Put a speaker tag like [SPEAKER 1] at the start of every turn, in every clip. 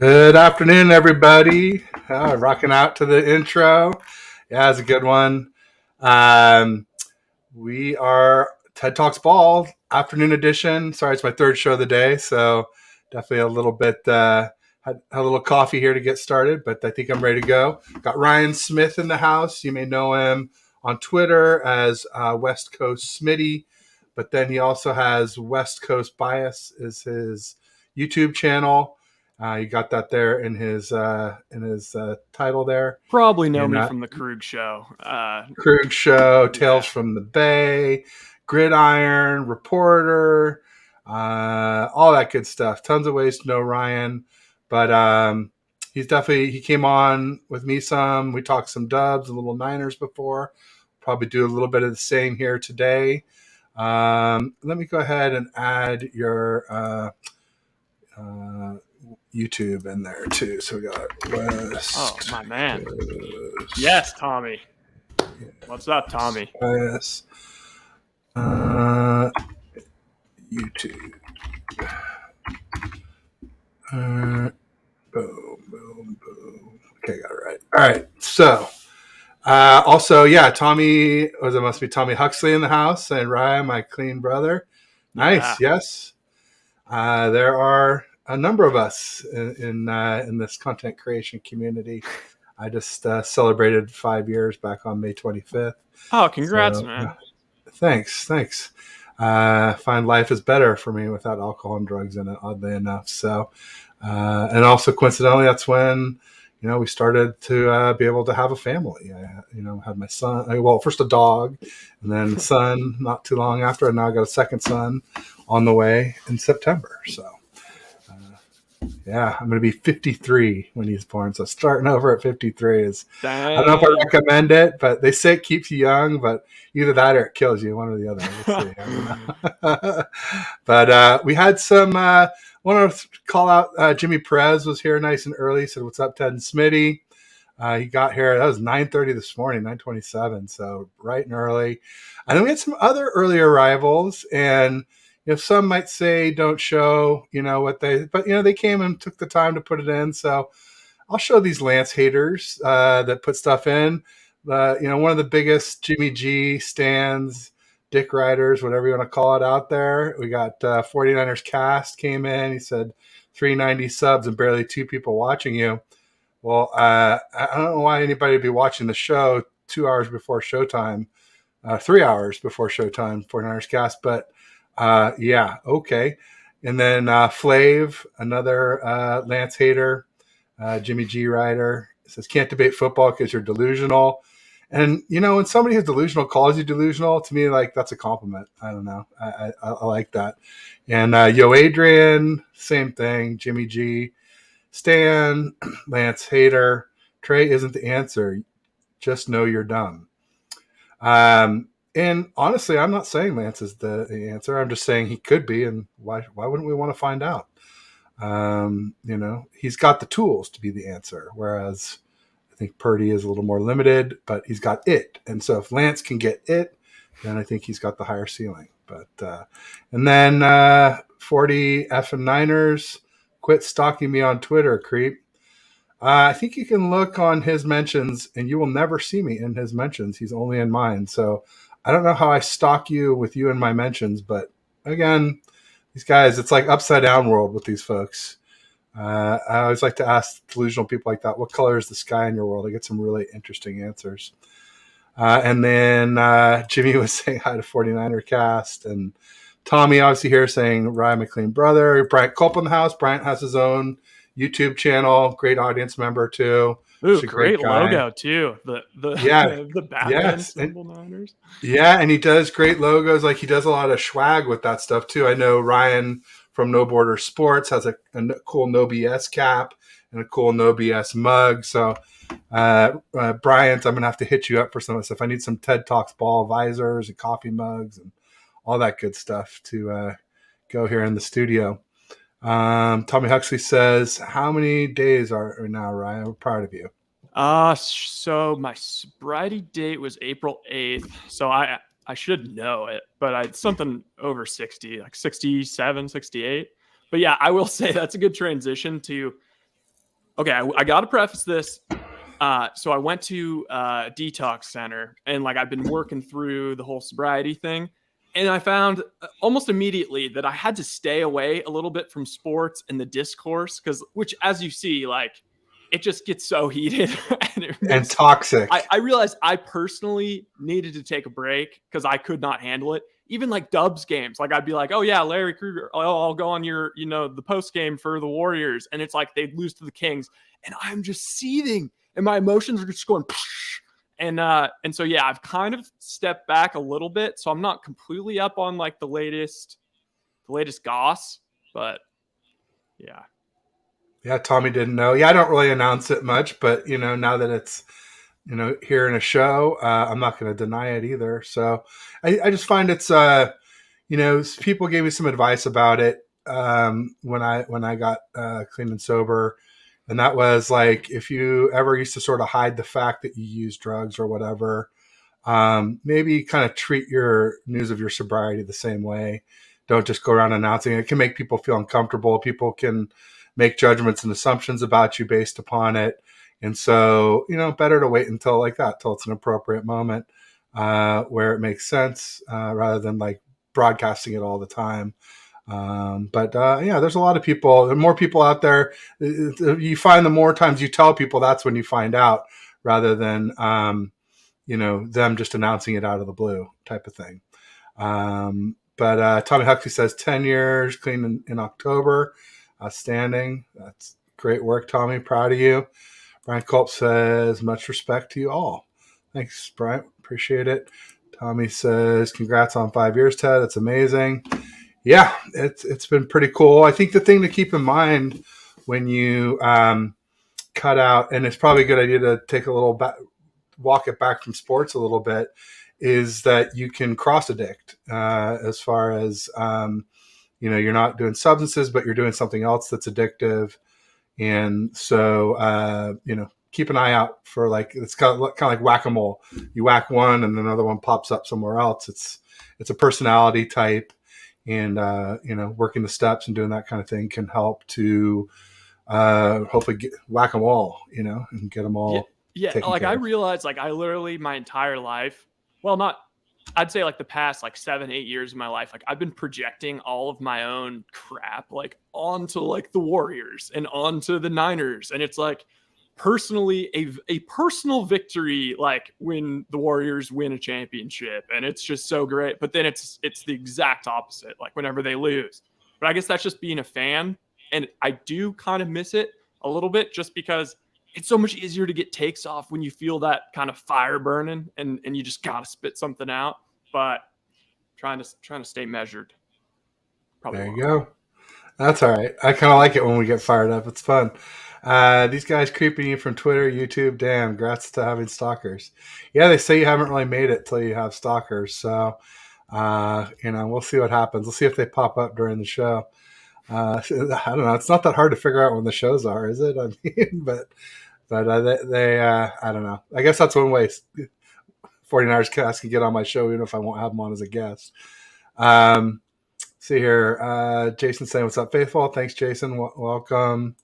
[SPEAKER 1] Good afternoon, everybody. Rocking out to the intro. Yeah, it's a good one. Um, we are TED Talks Ball afternoon edition. Sorry, it's my third show of the day, so definitely a little bit had a little coffee here to get started, but I think I'm ready to go. Got Ryan Smith in the house. You may know him on Twitter as West Coast Smitty, but then he also has West Coast Bias is his YouTube channel. You got that there in his title there.
[SPEAKER 2] Probably know
[SPEAKER 1] And
[SPEAKER 2] me from the Krug show.
[SPEAKER 1] Krug Show, Tales
[SPEAKER 2] Yeah.
[SPEAKER 1] from the Bay, Gridiron, Reporter, all that good stuff. Tons of ways to know Ryan, but he came on with me some. We talked some Dubs and little Niners before. Probably do a little bit of the same here today. Let me go ahead and add your YouTube in there too. So we got West.
[SPEAKER 2] Oh, my man.
[SPEAKER 1] Coast,
[SPEAKER 2] Yes, Tommy. What's up, Tommy?
[SPEAKER 1] Yes. YouTube. Boom, boom, boom. Okay, got it right. All right. So, also, yeah, Tommy, it must be Tommy Huxley in the house, and Ryan, my clean brother. Nice.
[SPEAKER 2] Yeah.
[SPEAKER 1] Yes. There are a number of us in this content creation community. I just celebrated 5 years back on May 25th.
[SPEAKER 2] Oh, congrats,
[SPEAKER 1] So,
[SPEAKER 2] man.
[SPEAKER 1] Thanks. Find life is better for me without alcohol and drugs in it, oddly enough. So, and also coincidentally, that's when, we started to be able to have a family. I, had my son, well, first a dog and then a son not too long after. And now I got a second son on the way in September. So, yeah, I'm going to be 53 when he's born. So starting over at 53 is,
[SPEAKER 2] Dang.
[SPEAKER 1] I don't know if I recommend it, but they say it keeps you young, but either that or it kills you, one or the other. We'll see. But we had some, want to call out Jimmy Perez was here nice and early. Said, "What's up, Ted and Smitty?" He got here. That was 9:30 this morning, 9:27. So bright and early. And then we had some other early arrivals, and some might say don't show, but they came and took the time to put it in. So I'll show these Lance haters that put stuff in. One of the biggest Jimmy G stands, Dick Riders, whatever you want to call it out there. We got 49ers Cast came in. He said 390 subs and barely 2 people watching you. Well, I don't know why anybody would be watching the show 2 hours before showtime, 3 hours before showtime, 49ers Cast. But yeah, okay. And then Flav, another Lance hater, Jimmy G Rider, says, "Can't debate football because you're delusional." And, when somebody who's delusional calls you delusional, to me, like, that's a compliment. I don't know. I like that. And Yo Adrian, same thing. Jimmy G. Stan, Lance hater. Trey isn't the answer. Just know you're dumb. And honestly, I'm not saying Lance is the answer. I'm just saying he could be, and why wouldn't we want to find out? He's got the tools to be the answer, whereas I think Purdy is a little more limited, but he's got it. And so if Lance can get it, then I think he's got the higher ceiling. But and then 40 F and Niners, quit stalking me on Twitter, creep. I think you can look on his mentions, and you will never see me in his mentions. He's only in mine. So I don't know how I stalk you with you in my mentions, but again, these guys, it's like upside down world with these folks. I always like to ask delusional people like that, what color is the sky in your world? I get some really interesting answers. And then Jimmy was saying hi to 49er Cast, and Tommy obviously here saying Ryan McLean brother. Bryant Culp in the house. Bryant has his own YouTube channel. Great audience member too.
[SPEAKER 2] Ooh,
[SPEAKER 1] Great
[SPEAKER 2] logo too. The
[SPEAKER 1] Yeah.
[SPEAKER 2] the Batman
[SPEAKER 1] Yes.
[SPEAKER 2] symbol Niners.
[SPEAKER 1] Yeah, and he does great logos. Like, he does a lot of swag with that stuff too. I know Ryan from No Border Sports has a cool No BS cap and a cool No BS mug. So, Bryant, I'm gonna have to hit you up for some of this stuff. I need some TED Talks ball visors and coffee mugs and all that good stuff to go here in the studio. Tommy Huxley says, "How many days are now, Ryan? We're proud of you."
[SPEAKER 2] So my sobriety date was April 8th. So I should know it, but I something over 60, like 67, 68. But yeah, I will say that's a good transition to Okay, I got to preface this. So I went to a detox center, and like I've been working through the whole sobriety thing, and I found almost immediately that I had to stay away a little bit from sports and the discourse, because which, as you see, like it just gets so heated, and it
[SPEAKER 1] And
[SPEAKER 2] makes.
[SPEAKER 1] toxic.
[SPEAKER 2] I realized I personally needed to take a break because I could not handle it. Even like Dubs games, like I'd be like, "Oh yeah, Larry Krueger, I'll go on your, the post game for the Warriors," and it's like they lose to the Kings, and I'm just seething, and my emotions are just going, and so yeah, I've kind of stepped back a little bit, so I'm not completely up on like the latest goss, but yeah.
[SPEAKER 1] Yeah, Tommy didn't know. Yeah, I don't really announce it much, but now that it's here in a show, I'm not going to deny it either. So I just find it's people gave me some advice about it when I got clean and sober, and that was like if you ever used to sort of hide the fact that you use drugs or whatever, maybe kind of treat your news of your sobriety the same way. Don't just go around announcing it. It can make people feel uncomfortable. People can make judgments and assumptions about you based upon it. And so, better to wait until like that, till it's an appropriate moment where it makes sense rather than like broadcasting it all the time. But yeah, there's a lot of people, there are more people out there. You find the more times you tell people, that's when you find out rather than, them just announcing it out of the blue type of thing. But Tommy Huxley says 10 years clean in October. Outstanding. That's great work, Tommy. Proud of you. Brian Culp says, much respect to you all. Thanks, Brian. Appreciate it. Tommy says, congrats on 5 years, Ted. That's amazing. Yeah, it's been pretty cool. I think the thing to keep in mind when you cut out, and it's probably a good idea to take a little walk it back from sports a little bit, is that you can cross addict as far as you're not doing substances, but you're doing something else that's addictive. And so, keep an eye out for like, it's kind of like whack-a-mole. You whack one and another one pops up somewhere else. It's a personality type, and, working the steps and doing that kind of thing can help to hopefully whack them all, and get them all.
[SPEAKER 2] Yeah. Like I realized, like I literally my entire life, well, not, I'd say like the past like 7-8 years of my life, like I've been projecting all of my own crap like onto like the Warriors and onto the Niners. And it's like personally a personal victory, like when the Warriors win a championship, and it's just so great. But then it's the exact opposite, like whenever they lose. But I guess that's just being a fan. And I do kind of miss it a little bit just because it's so much easier to get takes off when you feel that kind of fire burning and you just got to spit something out. But trying to stay measured.
[SPEAKER 1] Probably there you go. That's all right. I kind of like it when we get fired up. It's fun. These guys creeping you from Twitter, YouTube. Damn, congrats to having stalkers. Yeah, they say you haven't really made it till you have stalkers. So, we'll see what happens. We'll see if they pop up during the show. I don't know. It's not that hard to figure out when the shows are, is it? I mean, but they I don't know. I guess that's one way 49ers cast can get on my show, even if I won't have them on as a guest. See here. Jason saying, what's up, Faithful? Thanks, Jason. Welcome.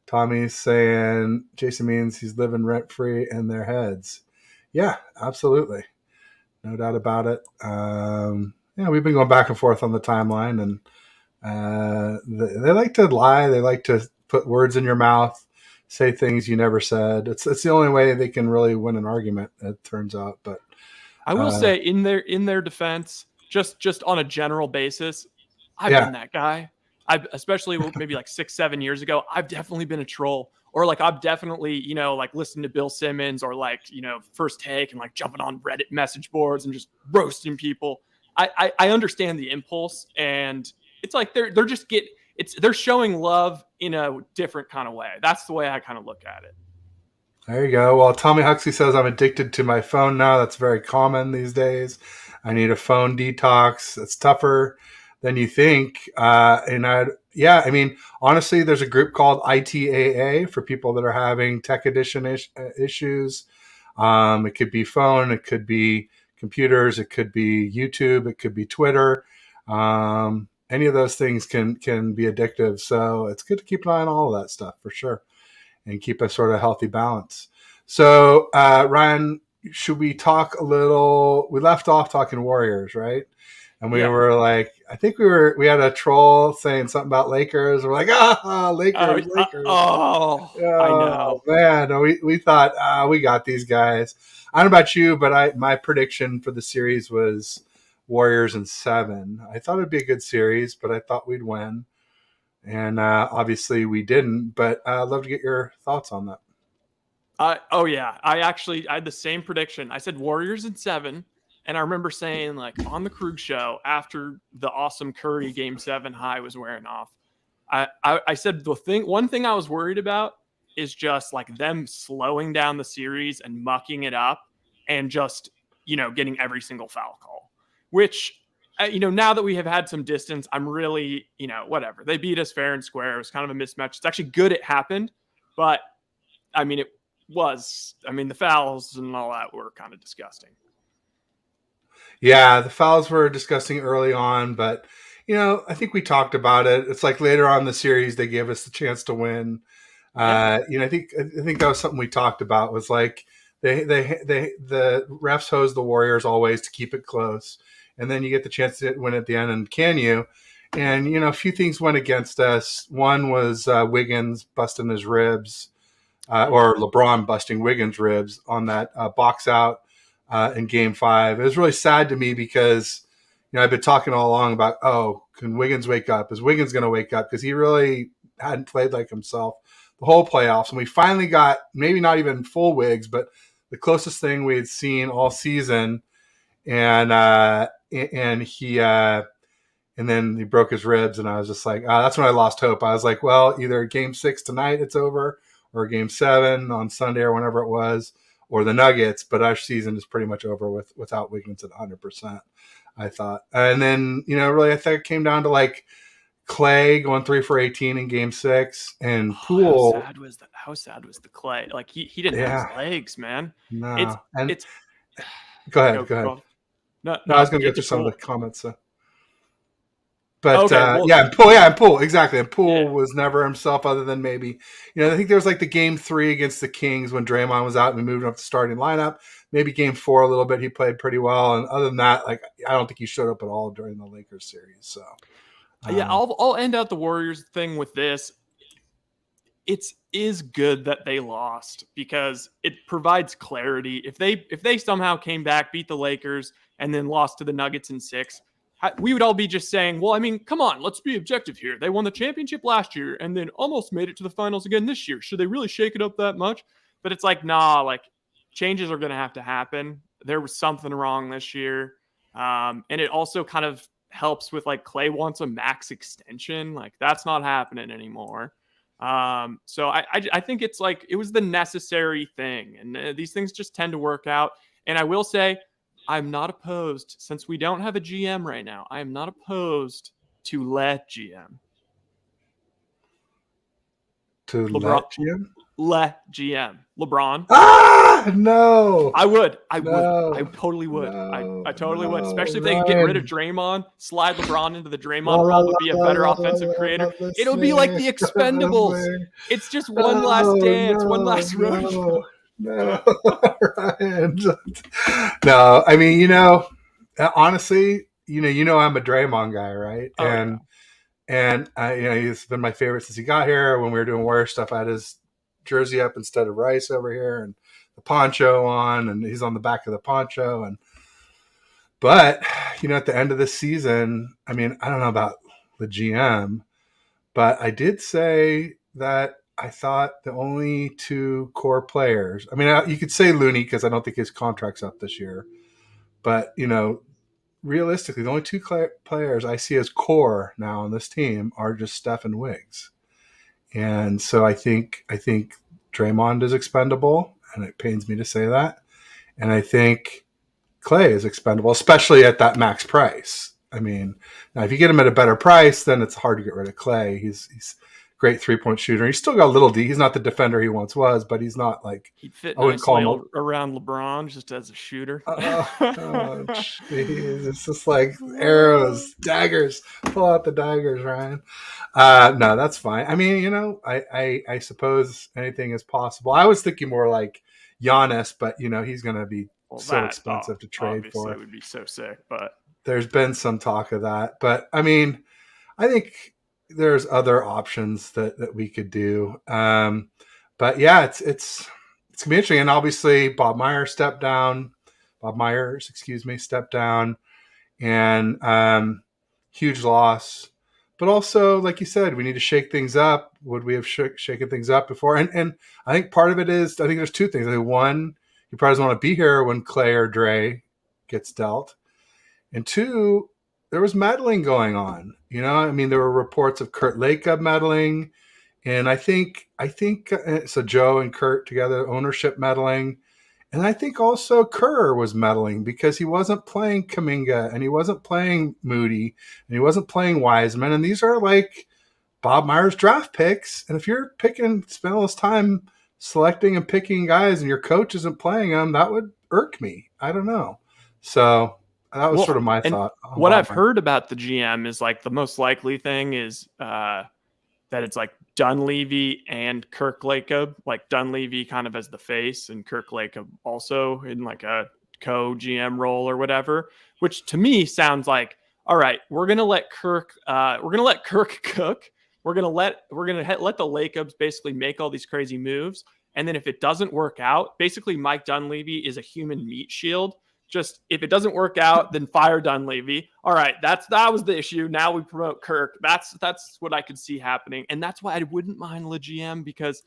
[SPEAKER 1] Tommy's saying, Jason means he's living rent-free in their heads. Yeah, absolutely. No doubt about it. We've been going back and forth on the timeline, and they like to lie. They like to put words in your mouth, say things you never said. It's the only way they can really win an argument, it turns out. But
[SPEAKER 2] I will say, in their defense, just on a general basis, I've been that guy. I've, especially maybe like 6-7 years ago, I've definitely been a troll, or like I've definitely like listened to Bill Simmons, or like First Take, and like jumping on Reddit message boards and just roasting people. I understand the impulse, and it's like they're showing love in a different kind of way. That's the way I kind of look at it.
[SPEAKER 1] There you go. Well, Tommy Huxley says, I'm addicted to my phone now. That's very common these days. I need a phone detox. It's tougher than you think. Honestly, there's a group called ITAA for people that are having tech addiction issues. It could be phone, it could be computers, it could be YouTube, it could be Twitter. Any of those things can be addictive. So it's good to keep an eye on all of that stuff for sure. and keep a sort of healthy balance. So, Ryan, should we talk a little? We left off talking Warriors, right? And we
[SPEAKER 2] Yeah.
[SPEAKER 1] were like, I think we had a troll saying something about Lakers. We're like, Lakers, Lakers.
[SPEAKER 2] I
[SPEAKER 1] Oh
[SPEAKER 2] know.
[SPEAKER 1] man, no, we thought we got these guys. I don't know about you, but my prediction for the series was Warriors in 7. I thought it'd be a good series, but I thought we'd win, and obviously we didn't. But I'd love to get your thoughts on that.
[SPEAKER 2] Oh yeah, I had the same prediction. I said Warriors in 7, and I remember saying like on the Krug show after the awesome Curry Game 7 high was wearing off. I said one thing I was worried about is just like them slowing down the series and mucking it up and just getting every single foul call, which now that we have had some distance, I'm really whatever. They beat us fair and square. It was kind of a mismatch. It's actually good it happened, but I mean the fouls and all that were kind of disgusting.
[SPEAKER 1] Yeah, the fouls were disgusting early on, but I think we talked about it. It's like later on in the series they gave us the chance to win.
[SPEAKER 2] Yeah.
[SPEAKER 1] I think that was something we talked about. Was like the refs hose the Warriors always to keep it close, and then you get the chance to win at the end. And can you? And a few things went against us. One was Wiggins busting his ribs, or LeBron busting Wiggins' ribs on that box out in Game 5. It was really sad to me because I've been talking all along about, can Wiggins wake up? Is Wiggins going to wake up? Because he really hadn't played like himself the whole playoffs. And we finally got maybe not even full Wiggs, but the closest thing we had seen all season. And he and then he broke his ribs, and I was just like, that's when I lost hope. I was like, well, either Game 6 tonight it's over, or Game 7 on Sunday or whenever it was, or the Nuggets. But our season is pretty much over without Wiggins at 100%. I thought, and then really I think it came down to like Clay going 3 for 18 in Game 6, and Poole.
[SPEAKER 2] How sad was the Clay? Like he didn't have his legs, man.
[SPEAKER 1] No,
[SPEAKER 2] it's.
[SPEAKER 1] Go ahead. Go ahead.
[SPEAKER 2] No,
[SPEAKER 1] I was going to get to some of the comments. But and Poole, exactly. And Poole was never himself, other than maybe, I think there was like the Game 3 against the Kings when Draymond was out and we moved up the starting lineup. Maybe Game 4 a little bit, he played pretty well. And other than that, like I don't think he showed up at all during the Lakers series. So
[SPEAKER 2] I'll end out the Warriors thing with this. It is good that they lost because it provides clarity. If they somehow came back, beat the Lakers, and then lost to the Nuggets in 6, we would all be just saying, well, I mean, come on, let's be objective here. They won the championship last year and then almost made it to the finals again this year. Should they really shake it up that much? But it's like, nah, like changes are going to happen. There was something wrong this year. And it also kind of helps with like Clay wants a max extension. Like that's not happening anymore. So I think it's like, it was the necessary thing. And these things just tend to work out. And I will say, I'm not opposed, since we don't have a GM right now, I am not opposed to let GM.
[SPEAKER 1] To
[SPEAKER 2] LeBron,
[SPEAKER 1] let GM?
[SPEAKER 2] Let GM. LeBron.
[SPEAKER 1] No.
[SPEAKER 2] I would. I totally would. I totally would. Especially if they could get rid of Draymond, slide LeBron into the Draymond role, but be a better offensive creator. It'll be like the Expendables. It's just one last dance, one last rodeo.
[SPEAKER 1] No, Ryan. No, I mean, honestly, I'm a Draymond guy, right? And he's been my favorite since he got here. When we were doing Warrior stuff, I had his jersey up instead of Rice over here, and the poncho on, and he's on the back of the poncho. But at the end of the season, I mean, I don't know about the GM, but I did say that I thought the only 2 core players, I mean, you could say Looney because I don't think his contract's up this year, but realistically, the only 2 players I see as core now on this team are just Steph and Wiggs. And so I think Draymond is expendable, and it pains me to say that. And I think Clay is expendable, especially at that max price. I mean, now if you get him at a better price, then it's hard to get rid of Clay. great 3-point shooter. He's still got a little D. He's not the defender he once was, but he's not like,
[SPEAKER 2] He'd fit
[SPEAKER 1] I wouldn't call
[SPEAKER 2] nicely
[SPEAKER 1] him
[SPEAKER 2] around LeBron just as a shooter.
[SPEAKER 1] oh, jeez. It's just like arrows, daggers. Pull out the daggers, Ryan. No, that's fine. I mean, I suppose anything is possible. I was thinking more like Giannis, but he's going to be so expensive to trade
[SPEAKER 2] obviously
[SPEAKER 1] for.
[SPEAKER 2] would be so sick, but
[SPEAKER 1] there's been some talk of that. But I mean, I think there's other options that we could do. But yeah, it's gonna be interesting. And obviously, Bob Myers, stepped down, and huge loss. But also, like you said, we need to shake things up. Would we have shaken things up before? And I think part of it is, I think there's two things. I think one, you probably doesn't want to be here when Clay or Dre gets dealt. And two, there was meddling going on. I mean, there were reports of Kurt Lacob meddling. And I think so Joe and Kurt together, ownership meddling. And I think also Kerr was meddling because he wasn't playing Kuminga and he wasn't playing Moody and he wasn't playing Wiseman. And these are like Bob Myers draft picks. And if you're spend all this time selecting and picking guys and your coach isn't playing them, that would irk me. I don't know. So that was sort of my thought.
[SPEAKER 2] What I've heard about the GM is like the most likely thing is that it's like Dunleavy and Kirk Lacob, like Dunleavy kind of as the face and Kirk Lacob also in like a co-GM role or whatever, which to me sounds like, all right, we're going to let Kirk cook. We're going to let the Lacobs basically make all these crazy moves. And then if it doesn't work out, basically Mike Dunleavy is a human meat shield. Just if it doesn't work out, then fire Dunleavy. All right, that was the issue. Now we promote Kirk. That's what I could see happening, and that's why I wouldn't mind LeGM because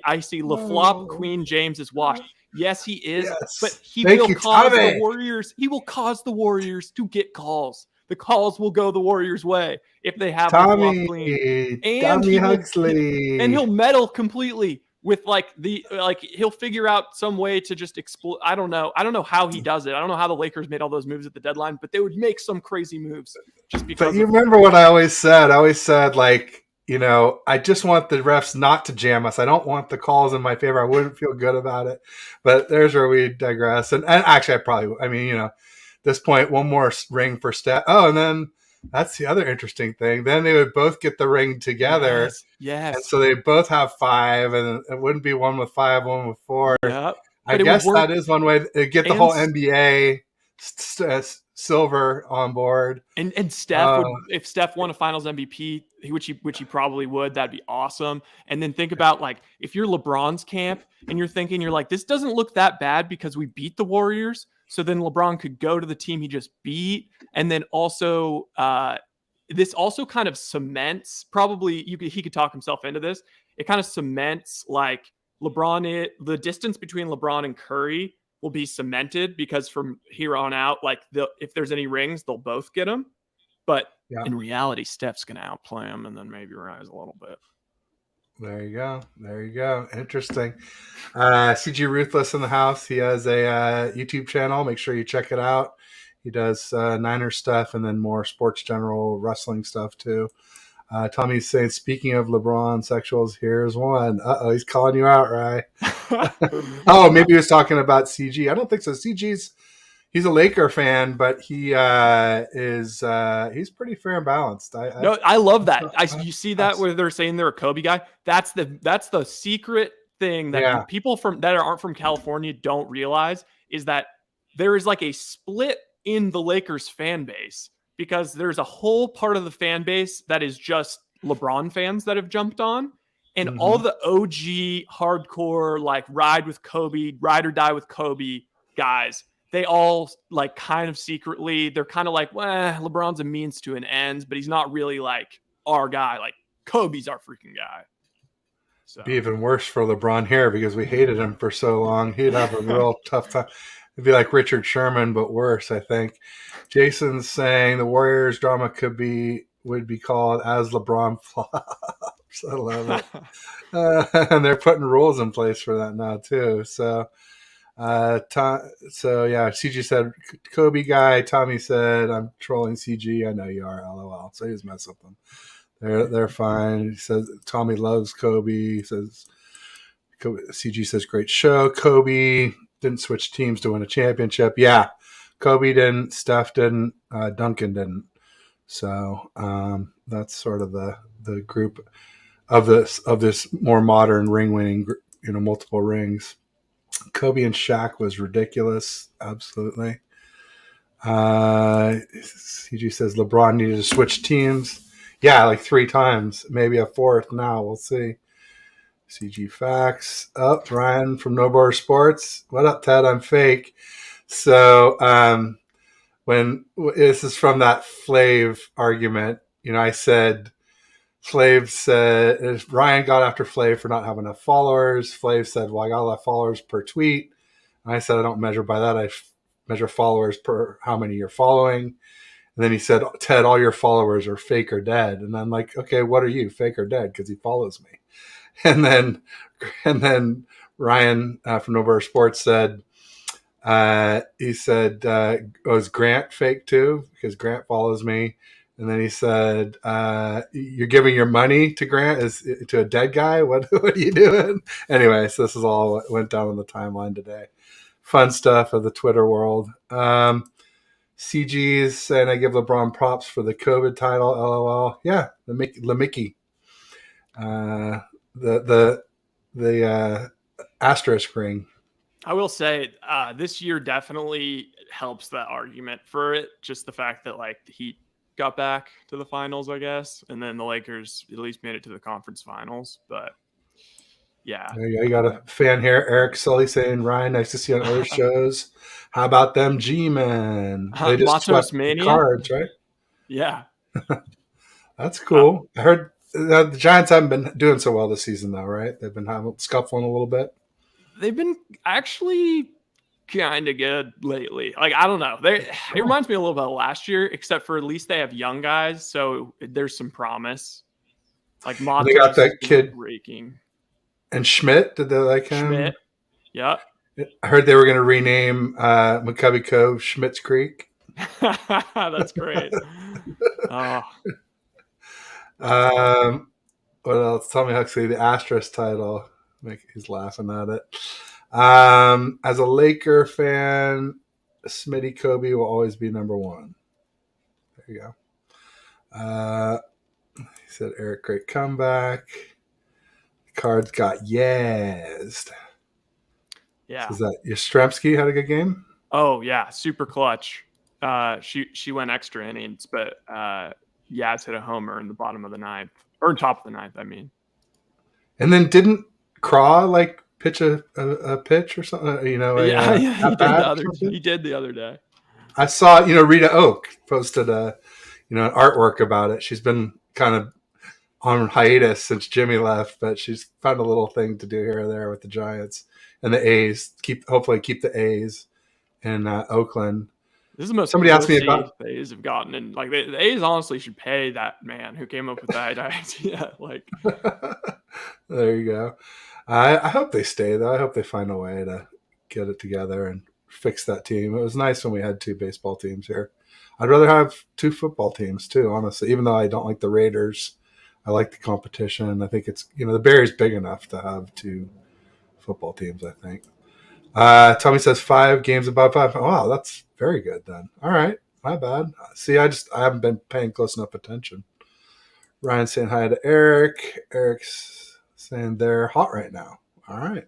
[SPEAKER 2] I see LaFlop Queen James is washed. Yes, he is, but he will cause the Warriors. He will cause the Warriors to get calls. The calls will go the Warriors' way if they have LaFlop Queen, and
[SPEAKER 1] Huxley,
[SPEAKER 2] and he'll meddle completely. With he'll figure out some way to just explode. I don't know how he does it. I don't know how the Lakers made all those moves at the deadline, but they would make some crazy moves just because.
[SPEAKER 1] But you remember what I always said? I always said, like, I just want the refs not to jam us. I don't want the calls in my favor. I wouldn't feel good about it. But there's where we digress. And actually, this point, one more ring for Steph. Oh, and then that's the other interesting thing. Then they would both get the ring together.
[SPEAKER 2] Yes.
[SPEAKER 1] And so they both have 5, and it wouldn't be one with 5, one with 4.
[SPEAKER 2] Yep.
[SPEAKER 1] I guess that is one way to get the whole NBA silver on board.
[SPEAKER 2] And Steph if Steph won a Finals MVP, which he probably would, that'd be awesome. And then think about like if you're LeBron's camp and you're like, this doesn't look that bad because we beat the Warriors. So then LeBron could go to the team he just beat, and then also this also kind of cements. Probably he could talk himself into this. It kind of cements like the distance between LeBron and Curry will be cemented because from here on out, like if there's any rings, they'll both get them. But in reality, Steph's going to outplay him and then maybe rise a little bit.
[SPEAKER 1] There you go. Interesting. CG Ruthless in the house. He has a YouTube channel. Make sure you check it out. He does Niner stuff and then more sports general wrestling stuff too. Tommy's saying, speaking of LeBron sexuals, here's one. He's calling you out, right? Oh, maybe he was talking about CG. I don't think so. He's a Laker fan, but he he's pretty fair and balanced.
[SPEAKER 2] I love that. You see that where they're saying they're a Kobe guy. That's the secret thing that people that aren't from California don't realize is that there is like a split in the Lakers fan base because there's a whole part of the fan base that is just LeBron fans that have jumped on. And all the OG hardcore, like ride or die with Kobe guys, they all like kind of secretly, they're kind of like, well, LeBron's a means to an end, but he's not really like our guy. Like Kobe's our freaking guy. So.
[SPEAKER 1] Be even worse for LeBron here because we hated him for so long. He'd have a real tough time. It'd be like Richard Sherman, but worse, I think. Jason's saying the Warriors drama would be called As LeBron Flops. I love it. And they're putting rules in place for that now too. So, CG said Kobe guy. Tommy said I'm trolling CG. I know you are. LOL. So he was messing with them. They're fine. He says Tommy loves Kobe. He says CG says great show. Kobe didn't switch teams to win a championship. Yeah, Kobe didn't. Steph didn't. Duncan didn't. So that's sort of the group of this more modern ring winning, multiple rings. Kobe and Shaq was ridiculous. Absolutely. CG says LeBron needed to switch teams. Yeah, like 3 times, maybe a 4th now. We'll see. CG facts. Oh, Ryan from No Bar Sports. What up, Ted? I'm fake. So when this is from that Flav argument, I said Flav said Ryan got after Flav for not having enough followers. Flav said, "Well, I got a lot of followers per tweet." And I said, "I don't measure by that. I measure followers per how many you're following." And then he said, "Ted, all your followers are fake or dead." And I'm like, "Okay, what are you, fake or dead?" Because he follows me. And then Ryan from Nowhere Sports said, he said, "Was Grant fake too?" Because Grant follows me. And then he said, "You're giving your money to Grant to a dead guy? What are you doing?" Anyway, so this is all what went down on the timeline today. Fun stuff of the Twitter world. CG's saying I give LeBron props for the COVID title. LOL. Yeah, the Mickey. The asterisk ring.
[SPEAKER 2] I will say this year definitely helps that argument for it. Just the fact that like the Heat got back to the finals, I guess, and then the Lakers at least made it to the conference finals. But yeah,
[SPEAKER 1] There you go. You got a fan here, Eric Sully, saying, "Ryan, nice to see you on other shows. How about them G-men? They just
[SPEAKER 2] Matos
[SPEAKER 1] swept the
[SPEAKER 2] Mania.
[SPEAKER 1] Cards, right?"
[SPEAKER 2] Yeah,
[SPEAKER 1] That's cool. I heard the Giants haven't been doing so well this season, though, right? They've been scuffling a little bit.
[SPEAKER 2] they've been actually kind of good lately. Like I don't know, it reminds me a little bit of last year, except for at least they have young guys, so there's some promise. Like Matos,
[SPEAKER 1] They got that kid
[SPEAKER 2] raking.
[SPEAKER 1] And Schmidt. Did they like him?
[SPEAKER 2] Schmidt. Yep.
[SPEAKER 1] I heard they were going to rename McCovey Cove Schmidt's Creek.
[SPEAKER 2] That's great. Oh.
[SPEAKER 1] What else? Tommy Huxley, the Astros title. He's laughing at it. As a Laker fan, Smitty Kobe will always be number 1. There you go. He said, Eric, great comeback. The Cards got yazzed.
[SPEAKER 2] Yeah.
[SPEAKER 1] So is that Yastrzemski had a good game?
[SPEAKER 2] Oh, yeah. Super clutch. She went extra innings, but Yaz hit a homer in the bottom of the 9th. Or top of the 9th, I mean.
[SPEAKER 1] And then didn't Craw pitch a pitch or something?
[SPEAKER 2] He did the other day.
[SPEAKER 1] I saw, Rita Oak posted an artwork about it. She's been kind of on hiatus since Jimmy left, but she's found a little thing to do here or there with the Giants and the A's. Hopefully keep the A's in Oakland.
[SPEAKER 2] This is the most
[SPEAKER 1] somebody asked me about
[SPEAKER 2] the A's have gotten, and like the A's honestly should pay that man who came up with that idea. Like,
[SPEAKER 1] there you go. I hope they stay though. I hope they find a way to get it together and fix that team. It was nice when we had 2 baseball teams here. I'd rather have 2 football teams too, honestly. Even though I don't like the Raiders, I like the competition. I think it's the Bay Area's big enough to have 2 football teams. I think. Tommy says 5 games above 5. Wow, that's very good then. All right, my bad. See, I haven't been paying close enough attention. Ryan saying hi to Eric. Eric's saying they're hot right now. All right.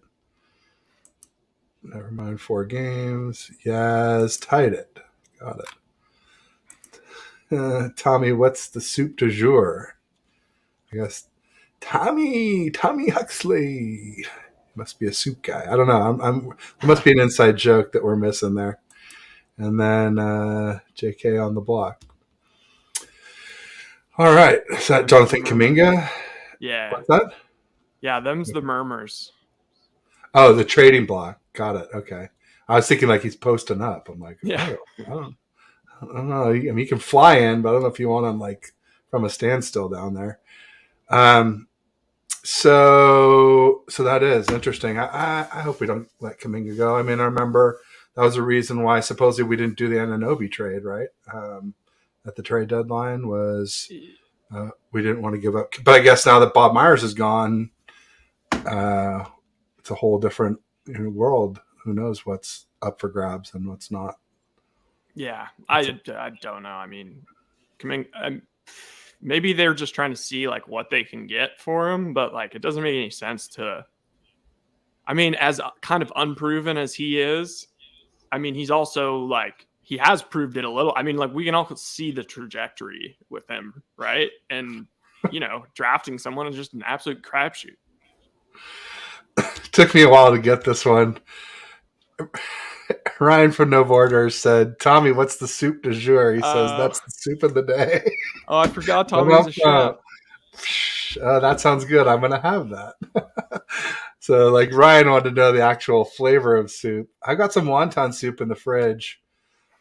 [SPEAKER 1] Never mind 4 games. Yes, tied it. Got it. Tommy, what's the soup du jour? I guess Tommy Huxley. Must be a soup guy. I don't know. There must be an inside joke that we're missing there. And then JK on the block. All right. Is that Jonathan Kuminga?
[SPEAKER 2] Yeah.
[SPEAKER 1] What's that?
[SPEAKER 2] Yeah, them's the murmurs.
[SPEAKER 1] Oh, the trading block. Got it. Okay. I was thinking like he's posting up. I'm like,
[SPEAKER 2] yeah.
[SPEAKER 1] I don't know. I mean, you can fly in, but I don't know if you want him like from a standstill down there. So that is interesting. I hope we don't let Kuminga go. I mean, I remember that was a reason why supposedly we didn't do the Anunoby trade, right? At the trade deadline was We didn't want to give up. But I guess now that Bob Myers is gone, it's a whole different world. Who knows what's up for grabs and what's not.
[SPEAKER 2] Yeah, I don't know. I mean, maybe they're just trying to see like what they can get for him, but like it doesn't make any sense to. I mean, as kind of unproven as he is, I mean, he's also like he has proved it a little. I mean, like we can all see the trajectory with him, right? And drafting someone is just an absolute crapshoot.
[SPEAKER 1] Took me a while to get this one. Ryan from No Borders said, "Tommy, what's the soup du jour?" He says, "That's the soup of the day."
[SPEAKER 2] Oh, I forgot Tommy was a chef.
[SPEAKER 1] That sounds good. I'm gonna have that. So, like Ryan wanted to know the actual flavor of soup. I got some wonton soup in the fridge.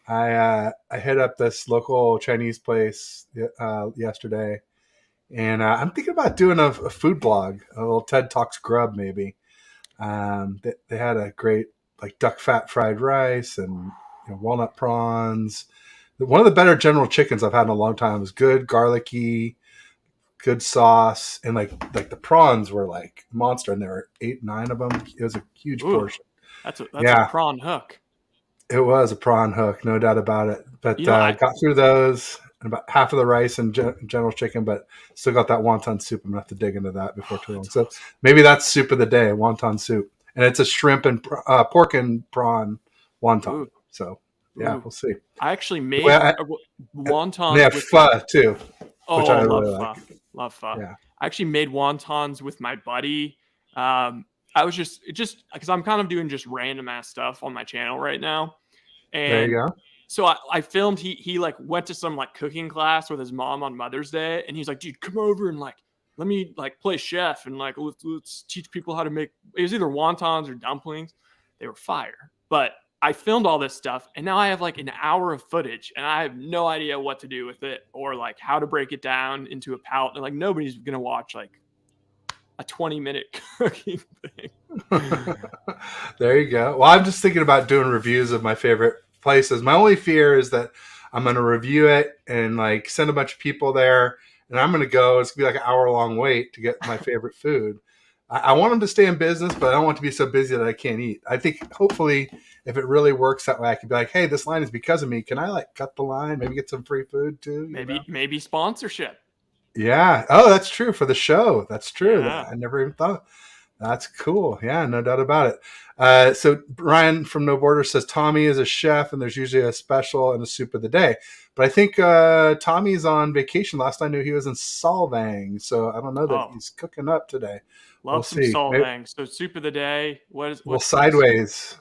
[SPEAKER 1] I hit up this local Chinese place yesterday, and I'm thinking about doing a food blog, a little TED Talks grub maybe. They had a great like duck fat fried rice and walnut prawns. One of the better General chickens I've had in a long time. It was good, garlicky, good sauce, and like the prawns were like monster, and there were 8-9 of them. It was a huge portion.
[SPEAKER 2] That's a prawn hook.
[SPEAKER 1] It was a prawn hook, no doubt about it. But I got through those and about half of the rice and General chicken, but still got that wonton soup. I'm gonna have to dig into that before too long. So maybe that's soup of the day, wonton soup, and it's a shrimp and pork and prawn wonton. Ooh. So yeah, we'll see.
[SPEAKER 2] I actually made wontons.
[SPEAKER 1] They have pho too.
[SPEAKER 2] Oh, which I love pho. Like. Love pho. Yeah. I actually made wontons with my buddy. I was just because I'm kind of doing just random ass stuff on my channel right now. And
[SPEAKER 1] there you go.
[SPEAKER 2] So I filmed. He like went to some like cooking class with his mom on Mother's Day, and he's like, "Dude, come over and like let me like play chef and like let's teach people how to make." It was either wontons or dumplings. They were fire. But I filmed all this stuff, and now I have like an hour of footage, and I have no idea what to do with it or like how to break it down into a palette. And like nobody's gonna watch like a 20-minute cooking thing.
[SPEAKER 1] There you go. Well, I'm just thinking about doing reviews of my favorite places. My only fear is that I'm going to review it and like send a bunch of people there, and I'm going to go. It's going to be like an hour-long wait to get my favorite food. I want them to stay in business, but I don't want to be so busy that I can't eat. I think hopefully if it really works that way, I could be like, hey, this line is because of me. Can I like cut the line? Maybe get some free food too?
[SPEAKER 2] Maybe sponsorship.
[SPEAKER 1] Yeah. Oh, that's true for the show. That's true. Yeah. I never even thought. That's cool. Yeah, no doubt about it. So Ryan from No Border says Tommy is a chef, and there's usually a special and a soup of the day. But I think Tommy's on vacation. Last I knew, he was in Solvang, so I don't know that he's cooking up today.
[SPEAKER 2] Love some Solvang. So soup of the day. What's
[SPEAKER 1] Sideways?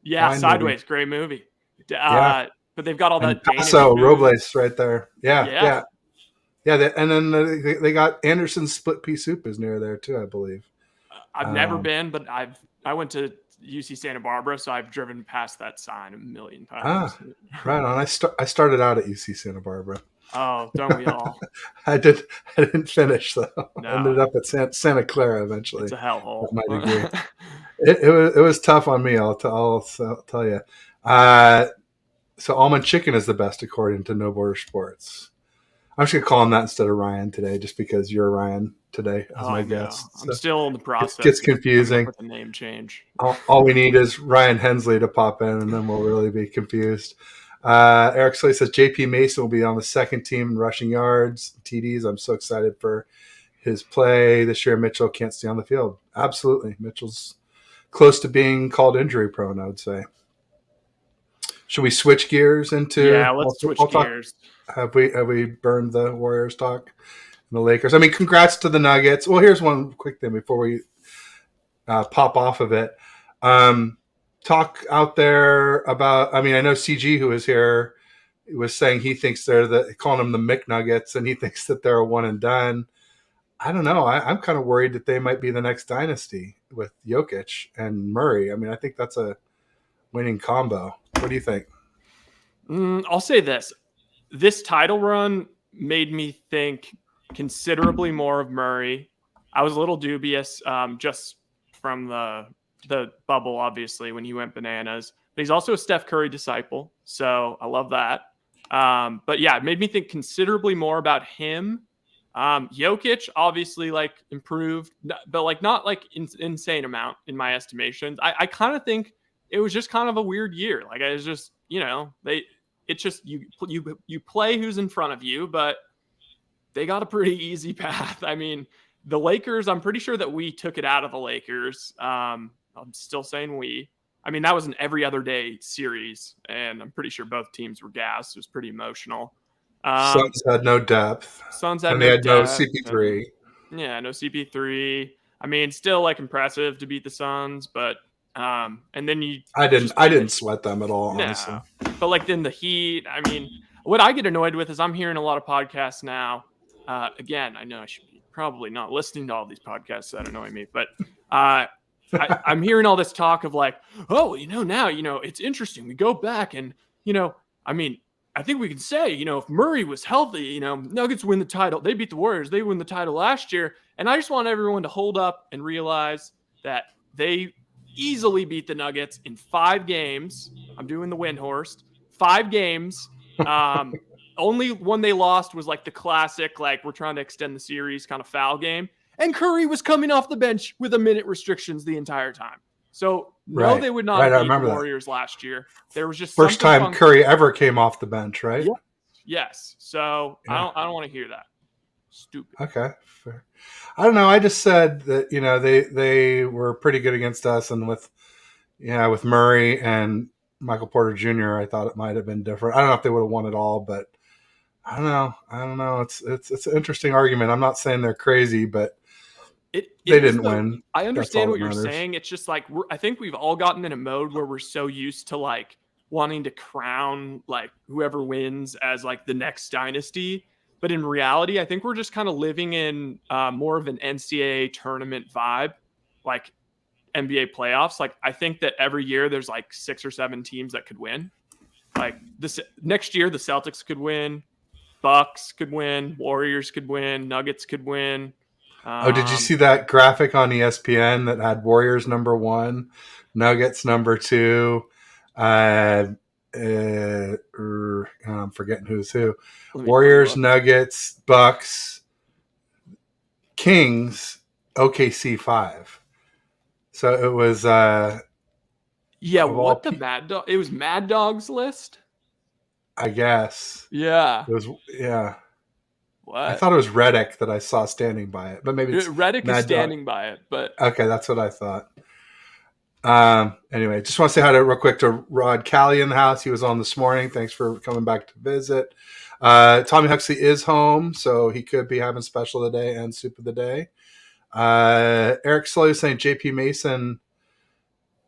[SPEAKER 2] Yeah, Sideways. Movie. Great movie. But they've got all that Danish
[SPEAKER 1] Robles right there. Yeah. And then they got Anderson's split pea soup is near there too, I believe.
[SPEAKER 2] I've never been, but I went to UC Santa Barbara, so I've driven past that sign a million times.
[SPEAKER 1] Right on. I started out at UC Santa Barbara.
[SPEAKER 2] Oh, don't we all?
[SPEAKER 1] I didn't finish though. No. Ended up at Santa Clara eventually.
[SPEAKER 2] It's a hellhole.
[SPEAKER 1] My degree. it was tough on me. I'll tell you. So almond chicken is the best according to No Border Sports. I'm just gonna call him that instead of Ryan today, just because you're Ryan today as my guest.
[SPEAKER 2] I'm still in the process.
[SPEAKER 1] It gets confusing
[SPEAKER 2] with the name change.
[SPEAKER 1] All we need is Ryan Hensley to pop in, and then we'll really be confused. Eric Slay says JP Mason will be on the second team in rushing yards, TDs. I'm so excited for his play this year. Mitchell can't stay on the field. Absolutely, Mitchell's close to being called injury prone, I would say. Should we switch gears into?
[SPEAKER 2] Yeah, let's switch gears.
[SPEAKER 1] Have we burned the Warriors talk and the Lakers? I mean, congrats to the Nuggets. Well, here's one quick thing before we pop off of it. Talk out there about. I mean, I know CG who was here was saying he thinks they're calling them the McNuggets, and he thinks that they're a one and done. I don't know. I'm kind of worried that they might be the next dynasty with Jokic and Murray. I mean, I think that's a winning combo. What do you think?
[SPEAKER 2] I'll say this. This title run made me think considerably more of Murray. I was a little dubious just from the bubble, obviously, when he went bananas. But he's also a Steph Curry disciple, so I love that. But yeah, it made me think considerably more about him Jokic obviously like improved, but like not like insane amount in my estimations. I kind of think it was just kind of a weird year. Like I was just, it's just you play who's in front of you, but they got a pretty easy path. I mean, the Lakers, I'm pretty sure that we took it out of the Lakers. I'm still saying we. I mean, that was an every other day series, and I'm pretty sure both teams were gassed. It was pretty emotional.
[SPEAKER 1] Suns had no depth.
[SPEAKER 2] Suns had
[SPEAKER 1] And
[SPEAKER 2] no
[SPEAKER 1] they had no
[SPEAKER 2] depth.
[SPEAKER 1] CP3.
[SPEAKER 2] Yeah, no CP3. I mean, still like impressive to beat the Suns, but and then
[SPEAKER 1] I didn't sweat them at all,
[SPEAKER 2] no.
[SPEAKER 1] honestly.
[SPEAKER 2] But like then the Heat. I mean, what I get annoyed with is I'm hearing a lot of podcasts now. Again, I know I should be probably not listening to all these podcasts that annoy me, but I'm hearing all this talk of like, oh, now, it's interesting. We go back and, I mean, I think we can say, if Murray was healthy, Nuggets win the title. They beat the Warriors. They win the title last year. And I just want everyone to hold up and realize that they easily beat the Nuggets in 5 games. I'm doing the Windhorst. 5 games. Only one they lost was like the classic, like we're trying to extend the series kind of foul game. And Curry was coming off the bench with a minute restrictions the entire time. So no, they would not beat the Warriors last year. There was just
[SPEAKER 1] first time Curry ever came off the bench, right?
[SPEAKER 2] Yeah. Yes. So yeah. I don't want to hear that. Stupid.
[SPEAKER 1] Okay. Fair. I don't know. I just said that they were pretty good against us, and with Murray and Michael Porter Jr., I thought it might have been different. I don't know if they would have won it all, but I don't know. It's an interesting argument. I'm not saying they're crazy, but they didn't win.
[SPEAKER 2] I understand what you're saying. It's just like I think we've all gotten in a mode where we're so used to like wanting to crown like whoever wins as like the next dynasty. But in reality, I think we're just kind of living in more of an NCAA tournament vibe, like NBA playoffs. Like I think that every year there's like 6 or 7 teams that could win. Like this next year, the Celtics could win, Bucks could win, Warriors could win, Nuggets could win.
[SPEAKER 1] Did you see that graphic on ESPN that had Warriors number 1, Nuggets number 2? I'm forgetting who's who. Warriors, Nuggets, Bucks, Kings, OKC 5. So it was
[SPEAKER 2] what the Mad Dog? It was Mad Dog's list,
[SPEAKER 1] I guess.
[SPEAKER 2] Yeah.
[SPEAKER 1] It was
[SPEAKER 2] What?
[SPEAKER 1] I thought it was Redick that I saw standing by it, but maybe it's
[SPEAKER 2] Redick is standing by it, but
[SPEAKER 1] okay, that's what I thought. Anyway, just want to say hi real quick to Rod Callie in the house. He was on this morning. Thanks for coming back to visit. Tommy Huxley is home, so he could be having special today and soup of the day. Eric Slow saying JP Mason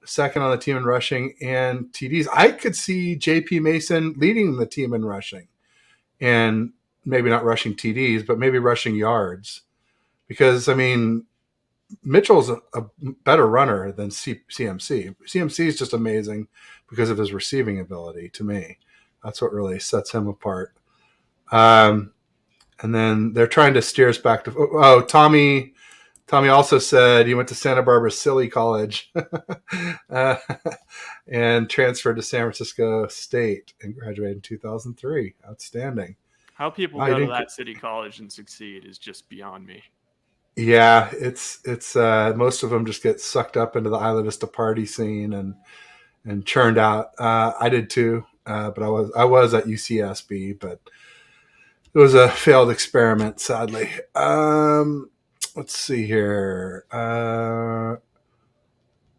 [SPEAKER 1] second on the team in rushing and TDs. I could see JP Mason leading the team in rushing, and maybe not rushing TDs, but maybe rushing yards, because I mean, Mitchell's a better runner than CMC. CMC is just amazing because of his receiving ability. To me, that's what really sets him apart. And then they're trying to steer us back to Tommy also said he went to Santa Barbara Silly College and transferred to San Francisco State and graduated in 2003. Outstanding.
[SPEAKER 2] How people go to that city college and succeed is just beyond me.
[SPEAKER 1] Yeah, it's most of them just get sucked up into the Isla Vista party scene and churned out. I did too, but I was at UCSB, but it was a failed experiment, sadly. Let's see here. The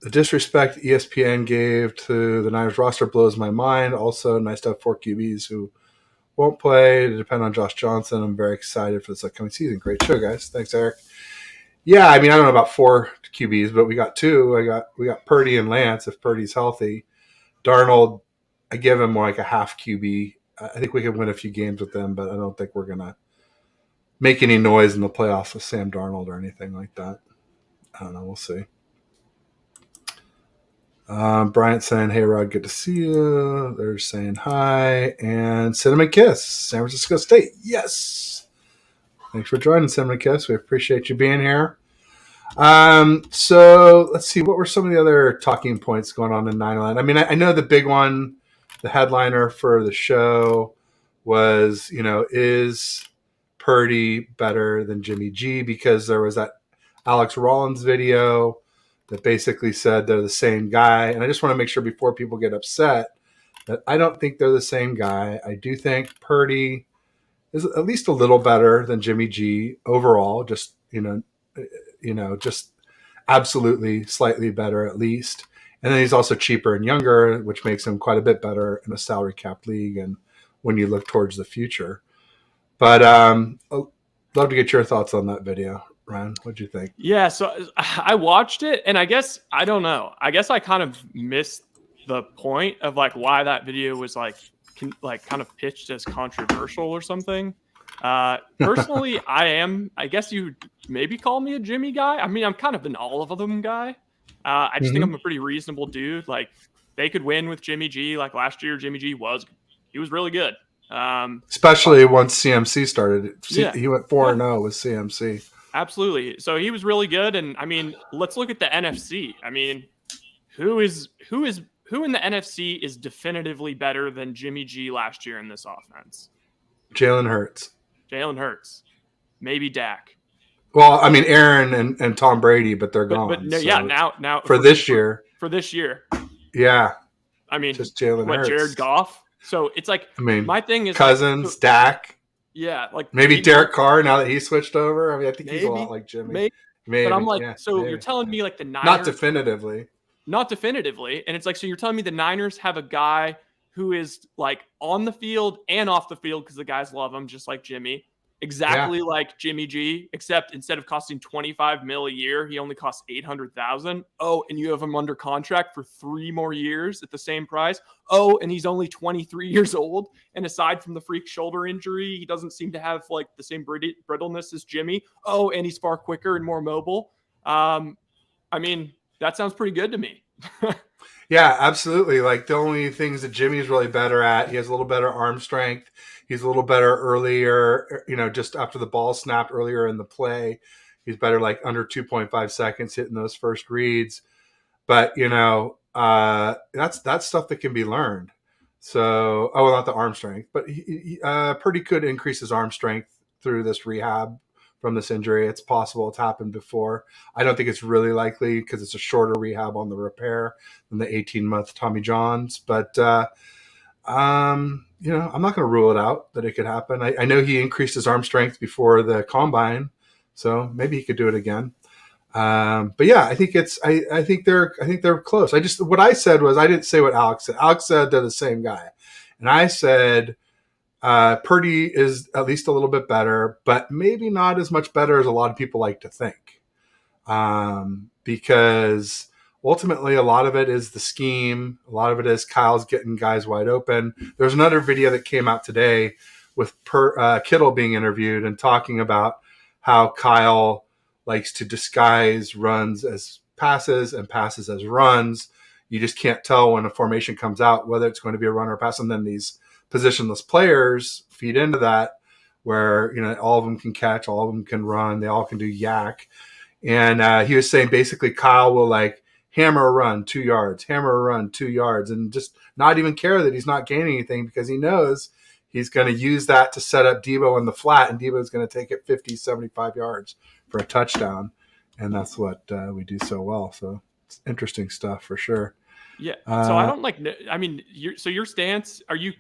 [SPEAKER 1] disrespect ESPN gave to the Niners roster blows my mind. Also, nice to have 4 QBs who won't play to depend on Josh Johnson. I'm very excited for this upcoming season. Great show, guys. Thanks, Eric. Yeah, I mean, I don't know about 4 QBs, but we got 2. We got Purdy and Lance if Purdy's healthy. Darnold, I give him more like a half QB. I think we can win a few games with them, but I don't think we're gonna make any noise in the playoffs with Sam Darnold or anything like that. I don't know. We'll see. Bryant saying, hey, Rod, good to see you. They're saying hi. And Cinnamon Kiss, San Francisco State. Yes. Thanks for joining, Cinnamon Kiss. We appreciate you being here. So let's see. What were some of the other talking points going on in 9/11? I mean, I know the big one, the headliner for the show was, is Purdy better than Jimmy G because there was that Alex Rollins video that basically said they're the same guy. And I just want to make sure before people get upset that I don't think they're the same guy. I do think Purdy is at least a little better than Jimmy G overall. Just just absolutely slightly better at least. And then he's also cheaper and younger, which makes him quite a bit better in a salary cap league and when you look towards the future. But I'd love to get your thoughts on that video, Ryan. What'd you think?
[SPEAKER 2] Yeah, so I watched it, and I guess I don't know. I guess I kind of missed the point of like why that video was like kind of pitched as controversial or something. Personally, I guess you maybe call me a Jimmy guy. I mean, I'm kind of an all of them guy. I just think I'm a pretty reasonable dude. Like they could win with Jimmy G. Like last year, Jimmy G was really good.
[SPEAKER 1] Especially once CMC started.
[SPEAKER 2] Yeah.
[SPEAKER 1] He went 4-0 with CMC.
[SPEAKER 2] Absolutely. So he was really good. And I mean, let's look at the NFC. I mean, who in the NFC is definitively better than Jimmy G last year in this offense?
[SPEAKER 1] Jalen Hurts.
[SPEAKER 2] Maybe Dak.
[SPEAKER 1] Well, I mean, Aaron and Tom Brady, but they're gone.
[SPEAKER 2] But no, so yeah, now
[SPEAKER 1] for this year.
[SPEAKER 2] For this year.
[SPEAKER 1] Yeah.
[SPEAKER 2] I mean,
[SPEAKER 1] just Jalen Hurts.
[SPEAKER 2] Jared Goff. So it's like, I mean, my thing is
[SPEAKER 1] Cousins,
[SPEAKER 2] like,
[SPEAKER 1] Dak.
[SPEAKER 2] Yeah, like
[SPEAKER 1] maybe Derek Carr now that he switched over. I mean, I think he's a lot like Jimmy.
[SPEAKER 2] Maybe. But I'm like, you're telling me like the Niners.
[SPEAKER 1] Not definitively.
[SPEAKER 2] And it's like, so you're telling me the Niners have a guy who is like on the field and off the field because the guys love him, just like Jimmy. Exactly like Jimmy G, except instead of costing $25 million a year, he only costs $800,000. Oh, and you have him under contract for 3 more years at the same price. Oh, and he's only 23 years old. And aside from the freak shoulder injury, he doesn't seem to have like the same brittleness as Jimmy. Oh, and he's far quicker and more mobile. I mean, that sounds pretty good to me.
[SPEAKER 1] Yeah, absolutely. Like the only things that Jimmy's really better at, he has a little better arm strength. He's a little better earlier, just after the ball snapped earlier in the play. He's better like under 2.5 seconds hitting those first reads. But, that's stuff that can be learned. So, not the arm strength, but he Purdy could increase his arm strength through this rehab from this injury. It's possible. It's happened before. I don't think it's really likely because it's a shorter rehab on the repair than the 18-month Tommy Johns. But, I'm not going to rule it out that it could happen. I know he increased his arm strength before the combine, so maybe he could do it again. But yeah, I think they're close. What I said was, I didn't say what Alex said. Alex said they're the same guy. And I said, Purdy is at least a little bit better, but maybe not as much better as a lot of people like to think. Because ultimately a lot of it is the scheme. A lot of it is Kyle's getting guys wide open. There's another video that came out today with Kittle being interviewed and talking about how Kyle likes to disguise runs as passes and passes as runs. You just can't tell when a formation comes out whether it's going to be a run or a pass. And then these positionless players feed into that where, all of them can catch, all of them can run, they all can do yak. And he was saying basically Kyle will like hammer a run 2 yards, hammer a run 2 yards, and just not even care that he's not gaining anything because he knows he's going to use that to set up Debo in the flat, and Debo is going to take it 50, 75 yards for a touchdown. And that's what we do so well. So it's interesting stuff for sure.
[SPEAKER 2] Yeah. So I don't your stance, are you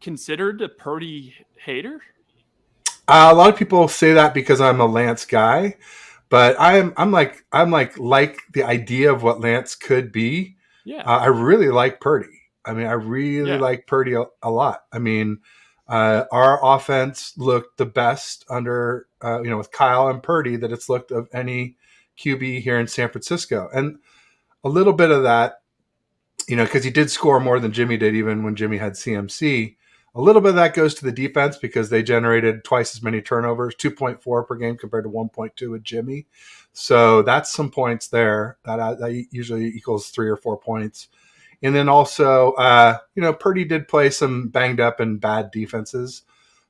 [SPEAKER 2] considered a Purdy hater?
[SPEAKER 1] A lot of people say that because I'm a Lance guy, but I'm like the idea of what Lance could be.
[SPEAKER 2] Yeah.
[SPEAKER 1] I really like Purdy. I mean, I really like Purdy a lot. I mean, our offense looked the best under with Kyle and Purdy that it's looked of any QB here in San Francisco, and a little bit of that, because he did score more than Jimmy did, even when Jimmy had CMC. A little bit of that goes to the defense because they generated twice as many turnovers, 2.4 per game compared to 1.2 with Jimmy. So that's some points there. That usually equals 3 or 4 points. And then also, Purdy did play some banged up and bad defenses,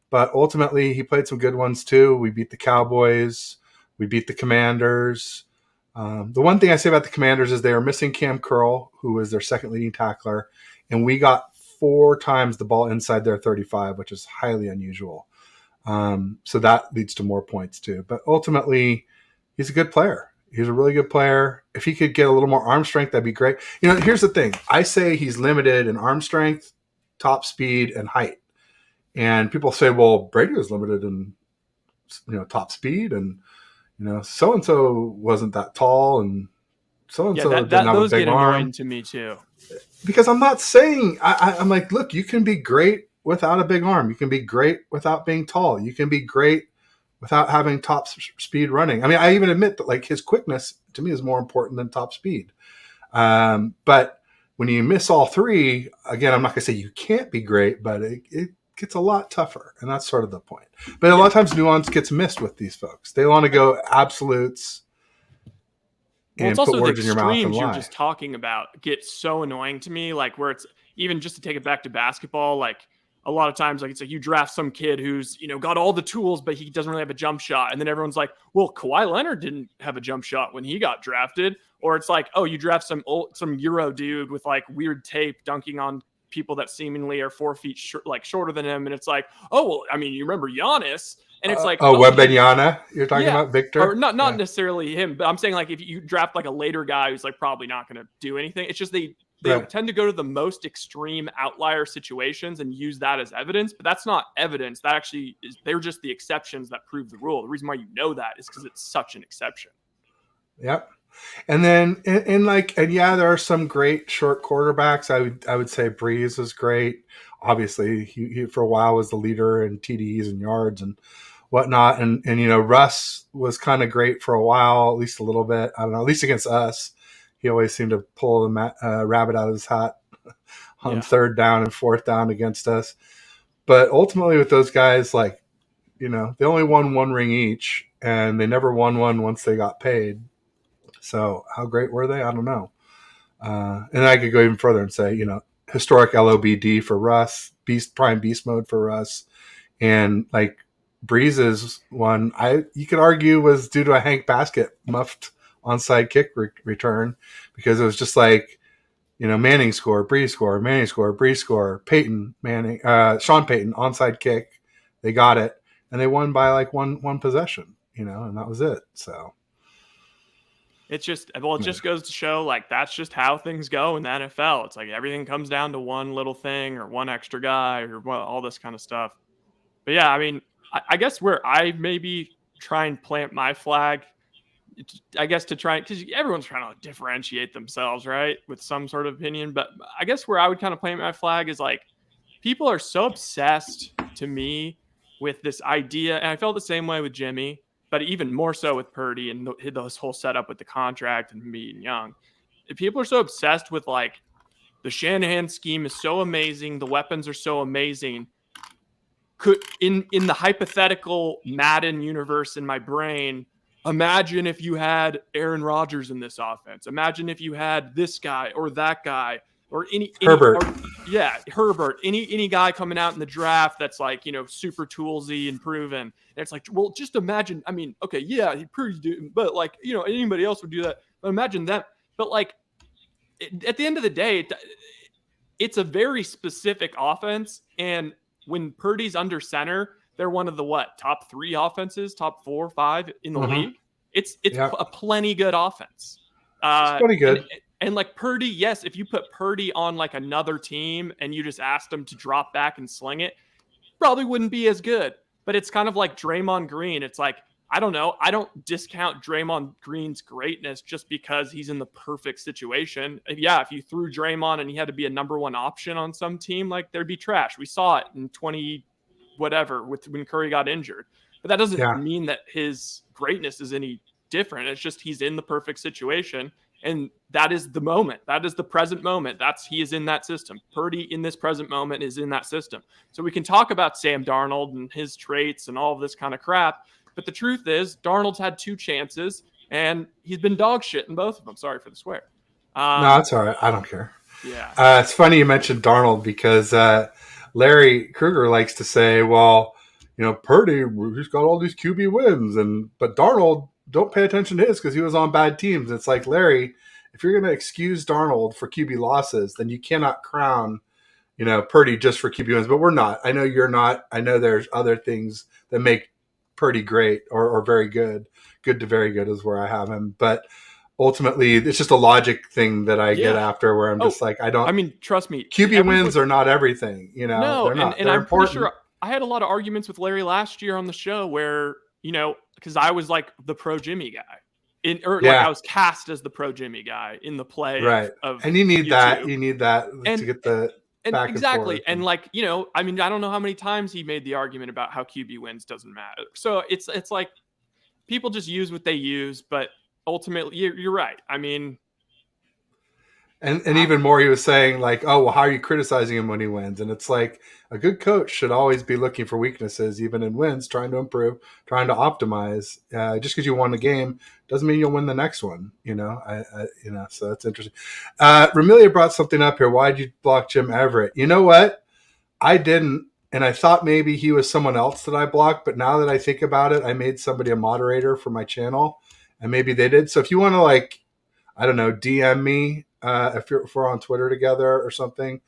[SPEAKER 1] but ultimately he played some good ones too. We beat the Cowboys. We beat the Commanders. The one thing I say about the Commanders is they were missing Cam Curl, who was their second leading tackler, and we got 4 times the ball inside their 35, which is highly unusual. So that leads to more points too. But ultimately, he's a good player. He's a really good player. If he could get a little more arm strength, that'd be great. Here's the thing. I say he's limited in arm strength, top speed, and height. And people say, well, Brady was limited in top speed, and so and so wasn't that tall, and so and
[SPEAKER 2] Yeah,
[SPEAKER 1] so didn't have a
[SPEAKER 2] those
[SPEAKER 1] big
[SPEAKER 2] get annoying
[SPEAKER 1] arm.
[SPEAKER 2] to me too.
[SPEAKER 1] Because I'm not saying I'm like, look, you can be great without a big arm. You can be great without being tall. You can be great without having top speed running. I mean, I even admit that like his quickness to me is more important than top speed. But when you miss all three, again, I'm not going to say you can't be great, but it gets a lot tougher, and that's sort of the point. But a lot of times nuance gets missed with these folks. They want to go absolutes
[SPEAKER 2] Well, it's
[SPEAKER 1] and put
[SPEAKER 2] also the
[SPEAKER 1] words in your mouth and
[SPEAKER 2] extremes you're
[SPEAKER 1] lie.
[SPEAKER 2] just talking about get so annoying to me. Like where it's even just to take it back to basketball, like a lot of times, like it's like you draft some kid who's got all the tools, but he doesn't really have a jump shot, and then everyone's like, "Well, Kawhi Leonard didn't have a jump shot when he got drafted," or it's like, "Oh, you draft some Euro dude with like weird tape dunking on people that seemingly are 4 feet shorter than him," and it's like, "Oh, well, I mean, you remember Giannis." And it's like, oh,
[SPEAKER 1] Wembanyama, you're talking
[SPEAKER 2] yeah,
[SPEAKER 1] about Victor?
[SPEAKER 2] or not
[SPEAKER 1] Yeah.
[SPEAKER 2] necessarily him, but I'm saying like if you draft like a later guy who's like probably not going to do anything, it's just they
[SPEAKER 1] Right.
[SPEAKER 2] tend to go to the most extreme outlier situations and use that as evidence, but that's not evidence. That actually is they're just the exceptions that prove the rule. The reason why you know that is because it's such an exception.
[SPEAKER 1] Yep. And then yeah, there are some great short quarterbacks. I would say Breeze is great. Obviously, he for a while was the leader in TDs and yards and whatnot. And Russ was kind of great for a while, at least a little bit. I don't know, at least against us. He always seemed to pull the rabbit out of his hat on
[SPEAKER 2] Yeah.
[SPEAKER 1] third down and fourth down against us. But ultimately, with those guys, like they only won one ring each, and they never won one once they got paid. So how great were they? I don't know. And I could go even further and say, historic LOBD for Russ, prime beast mode for Russ, and like Breeze's one, you could argue was due to a Hank Basket muffed onside kick return, because it was just like, Manning score, Breeze score, Manning score, Breeze score, Peyton Manning, Sean Payton onside kick, they got it, and they won by like one possession, and that was it. So.
[SPEAKER 2] It's just, well, it just goes to show like that's just how things go in the NFL. It's like everything comes down to one little thing or one extra guy or all this kind of stuff. But yeah, I mean, I guess where I maybe try and plant my flag, I guess to try, because everyone's trying to differentiate themselves, right, with some sort of opinion. But I guess where I would kind of plant my flag is like people are so obsessed to me with this idea, and I felt the same way with Jimmy, but even more so with Purdy and this whole setup with the contract and being young. People are so obsessed with like the Shanahan scheme is so amazing, the weapons are so amazing. Could in the hypothetical Madden universe in my brain, imagine if you had Aaron Rodgers in this offense. Imagine if you had this guy or that guy or
[SPEAKER 1] Herbert.
[SPEAKER 2] Herbert, any guy coming out in the draft that's like, super toolsy and proven. And it's like, well, just imagine. I mean, okay, yeah, he pretty do, but like, anybody else would do that. But imagine that. But like, at the end of the day, it's a very specific offense, and when Purdy's under center, they're one of the top 3 offenses, top 4 or 5 in the league. It's a plenty good offense.
[SPEAKER 1] It's pretty good.
[SPEAKER 2] And like Purdy, yes, if you put Purdy on like another team and you just asked him to drop back and sling it, probably wouldn't be as good. But it's kind of like Draymond Green. It's like, I don't know. I don't discount Draymond Green's greatness just because he's in the perfect situation. Yeah, if you threw Draymond and he had to be a number 1 option on some team, like there'd be trash. We saw it in 20 whatever when Curry got injured. But that doesn't mean that his greatness is any different. It's just he's in the perfect situation. And that is the moment. That is the present moment. He is in that system. Purdy in this present moment is in that system. So we can talk about Sam Darnold and his traits and all of this kind of crap. But the truth is, Darnold's had 2 chances, and he's been dog shit in both of them. Sorry for the swear.
[SPEAKER 1] No, that's all right. I don't care.
[SPEAKER 2] Yeah.
[SPEAKER 1] It's funny you mentioned Darnold, because Larry Krueger likes to say, well, Purdy, he's got all these QB wins, but Darnold, don't pay attention to his because he was on bad teams. It's like, Larry, if you're going to excuse Darnold for QB losses, then you cannot crown Purdy just for QB wins, but we're not. I know you're not. I know there's other things that make Purdy great or very good. Good to very good is where I have him. But ultimately, it's just a logic thing that I get
[SPEAKER 2] Yeah.
[SPEAKER 1] after where I'm
[SPEAKER 2] Oh,
[SPEAKER 1] just like,
[SPEAKER 2] I mean, trust me,
[SPEAKER 1] QB wins
[SPEAKER 2] everybody.
[SPEAKER 1] are not everything.
[SPEAKER 2] No,
[SPEAKER 1] They're
[SPEAKER 2] and
[SPEAKER 1] not.
[SPEAKER 2] and
[SPEAKER 1] They're
[SPEAKER 2] I'm pretty
[SPEAKER 1] important.
[SPEAKER 2] sure I had a lot of arguments with Larry last year on the show where, because I was like the pro Jimmy guy, or like I
[SPEAKER 1] Yeah,
[SPEAKER 2] was cast as the pro Jimmy guy in the play
[SPEAKER 1] right.
[SPEAKER 2] of
[SPEAKER 1] And you need that.
[SPEAKER 2] YouTube,
[SPEAKER 1] You need that to
[SPEAKER 2] and
[SPEAKER 1] get the
[SPEAKER 2] and
[SPEAKER 1] back and
[SPEAKER 2] exactly,
[SPEAKER 1] forth.
[SPEAKER 2] and like I mean, I don't know how many times he made the argument about how QB wins doesn't matter. So it's like people just use what they use, but ultimately, you're right. I mean,
[SPEAKER 1] And even more, he was saying like, "Oh, well, how are you criticizing him when he wins?" And it's like a good coach should always be looking for weaknesses, even in wins, trying to improve, trying to optimize. Just because you won the game doesn't mean you'll win the next one. So that's interesting. Ramilia brought something up here. Why did you block Jim Everett? You know what? I didn't, and I thought maybe he was someone else that I blocked. But now that I think about it, I made somebody a moderator for my channel, and maybe they did. So if you want to I don't know, DM me if we're on Twitter together or something.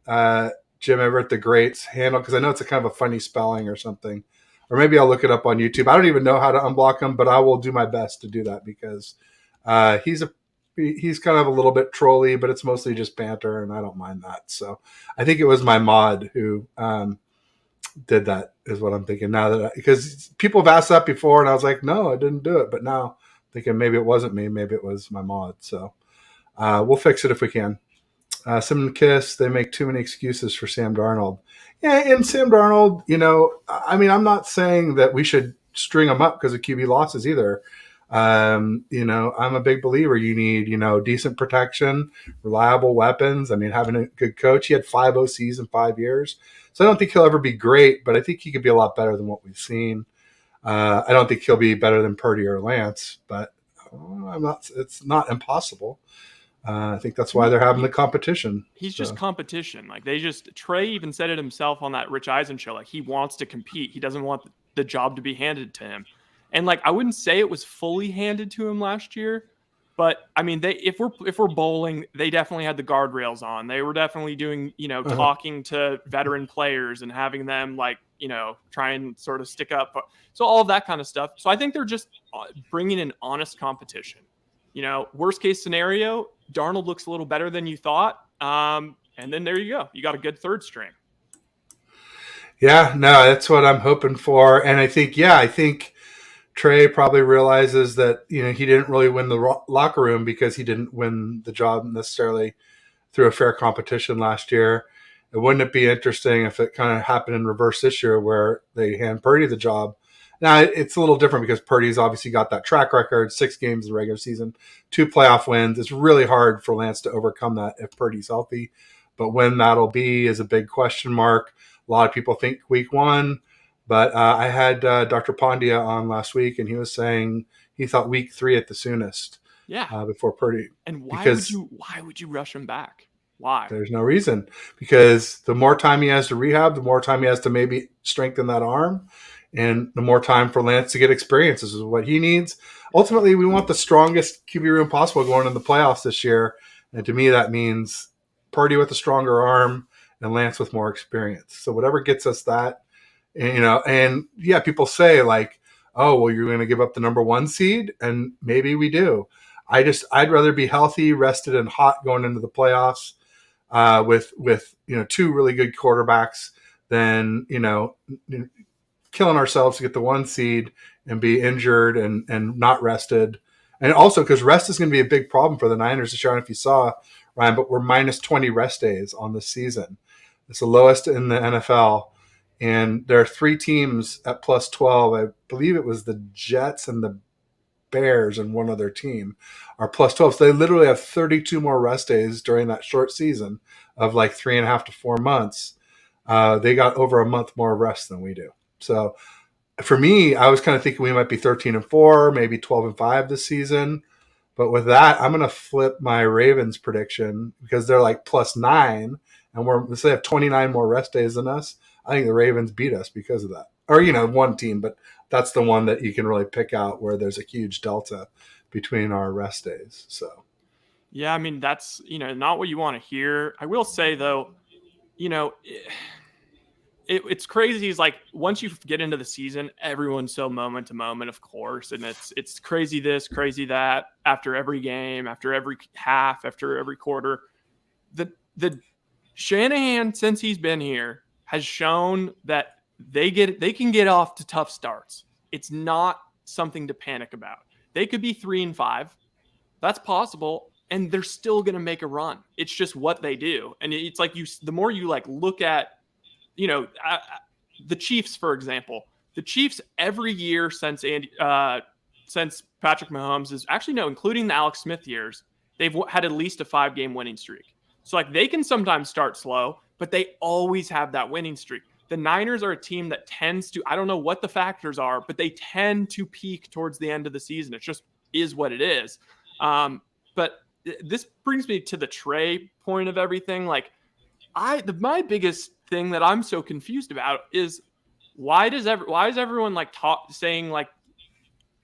[SPEAKER 1] Uh, Jim Everett the Great's handle, because I know it's a kind of a funny spelling or something. Or maybe I'll look it up on YouTube. I don't even know how to unblock him, but I will do my best to do that because he's kind of a little bit trolly, but it's mostly just banter, and I don't mind that. So I think it was my mod who did that, is what I'm thinking now because people have asked that before, and I was like, no, I didn't do it, but now thinking maybe it wasn't me, maybe it was my mod. So we'll fix it if we can. Sim and Kiss, they make too many excuses for Sam Darnold. Yeah, and Sam Darnold, I mean, I'm not saying that we should string him up because of QB losses either. I'm a big believer you need, decent protection, reliable weapons. I mean, having a good coach. He had 5 OCs in 5 years. So I don't think he'll ever be great, but I think he could be a lot better than what we've seen. I don't think he'll be better than Purdy or Lance, but it's not impossible. I think that's why they're having the competition.
[SPEAKER 2] He's just competition. Like Trey even said it himself on that Rich Eisen show. Like he wants to compete. He doesn't want the job to be handed to him. And like I wouldn't say it was fully handed to him last year, but I mean if we're bowling, they definitely had the guardrails on. They were definitely doing talking to veteran players and having them try and sort of stick up. So all of that kind of stuff. So I think they're just bringing in honest competition. Worst case scenario, Darnold looks a little better than you thought. And then there you go. You got a good third string.
[SPEAKER 1] Yeah, no, that's what I'm hoping for. And I think Trey probably realizes that, he didn't really win the locker room because he didn't win the job necessarily through a fair competition last year. And wouldn't it be interesting if it kind of happened in reverse this year where they hand Purdy the job? Now, it's a little different because Purdy's obviously got that track record, 6 games in the regular season, 2 playoff wins. It's really hard for Lance to overcome that if Purdy's healthy. But when that'll be is a big question mark. A lot of people think week 1. But I had Dr. Pandya on last week, and he was saying he thought week 3 at the soonest.
[SPEAKER 2] Yeah.
[SPEAKER 1] Before Purdy.
[SPEAKER 2] And why would you rush him back? Why?
[SPEAKER 1] There's no reason, because the more time he has to rehab, the more time he has to maybe strengthen that arm, and the more time for Lance to get experience. This is what he needs. Ultimately, we want the strongest QB room possible going in the playoffs this year, and to me, that means Purdy with a stronger arm and Lance with more experience. So whatever gets us that, and yeah, people say like, oh, well, you're going to give up the number 1 seed, and maybe we do. I'd rather be healthy, rested, and hot going into the playoffs. With 2 really good quarterbacks, than killing ourselves to get the 1 seed and be injured and not rested. And also because rest is going to be a big problem for the Niners this year. I don't know if you saw, Ryan, but we're minus 20 rest days on this season. It's the lowest in the NFL. And there are 3 teams at plus 12. I believe it was the Jets and the Bears and one other team are plus 12. So they literally have 32 more rest days during that short season of like 3.5 to 4 months. They got over a month more rest than we do. So for me, I was kind of thinking we might be 13-4, maybe 12-5 this season. But with that, I'm going to flip my Ravens prediction because they're like plus 9, and they have 29 more rest days than us. I think the Ravens beat us because of that. Or, one team, but that's the one that you can really pick out where there's a huge delta between our rest days. So,
[SPEAKER 2] yeah, I mean, that's, not what you want to hear. I will say, though, you know, it's crazy. It's like once you get into the season, everyone's so moment to moment, of course, and it's crazy this, crazy that after every game, after every half, after every quarter. The Shanahan, since he's been here, has shown that they can get off to tough starts. It's not something to panic about. They could be 3-5. That's possible, and they're still going to make a run. It's just what they do, and it's like the more you like look at, you know, the Chiefs, for example. The Chiefs every year since Patrick Mahomes is actually no, including the Alex Smith years, they've had at least a 5-game winning streak. So like they can sometimes start slow, but they always have that winning streak. The Niners are a team that tends to, I don't know what the factors are, but they tend to peak towards the end of the season. It just is what it is. But this brings me to the Trey point of everything. Like my biggest thing that I'm so confused about is why is everyone like saying like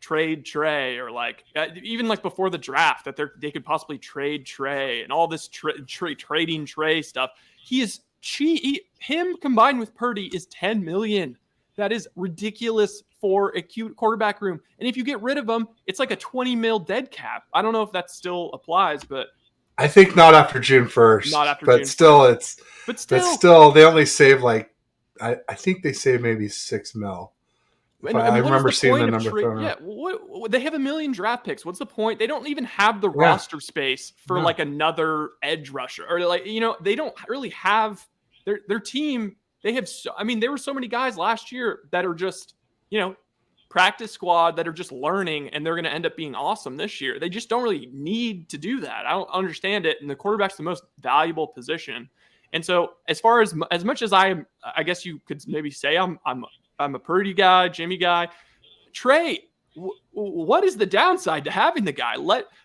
[SPEAKER 2] trade Trey, or like even like before the draft that they could possibly trade Trey and all this trading Trey stuff. Him combined with Purdy is 10 million. That is ridiculous for a cute quarterback room. And if you get rid of him, it's like a 20 mil dead cap. I don't know if that still applies, but
[SPEAKER 1] I think not after June 1st.
[SPEAKER 2] not after
[SPEAKER 1] but
[SPEAKER 2] June
[SPEAKER 1] still
[SPEAKER 2] 1st.
[SPEAKER 1] But still they only save like I think they save maybe 6 mil. I remember seeing the number thrown out.
[SPEAKER 2] What they have 1 million draft picks. What's the point? They don't even have the roster space for like another edge rusher, or like, you know, they don't really have their team. They have there were so many guys last year that are just, you know, practice squad that are just learning, and they're going to end up being awesome this year. They just don't really need to do that. I don't understand it. And the quarterback's the most valuable position. And so as far as much as I guess you could maybe say I'm a Purdy guy, Jimmy guy, Trey, what is the downside to having the guy?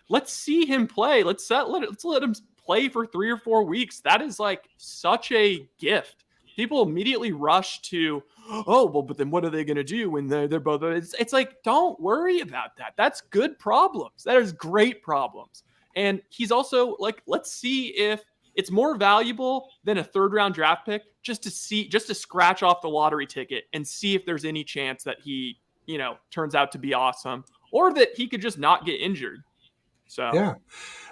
[SPEAKER 2] Let's see him play. Let's let him play for 3 or 4 weeks. That is like such a gift. People immediately rush to, oh, well, but then what are they going to do when they're both? It's like, don't worry about that. That's good problems. That is great problems. And he's also like, let's see if it's more valuable than a 3rd-round draft pick just to scratch off the lottery ticket and see if there's any chance that he, you know, turns out to be awesome, or that he could just not get injured. So
[SPEAKER 1] yeah,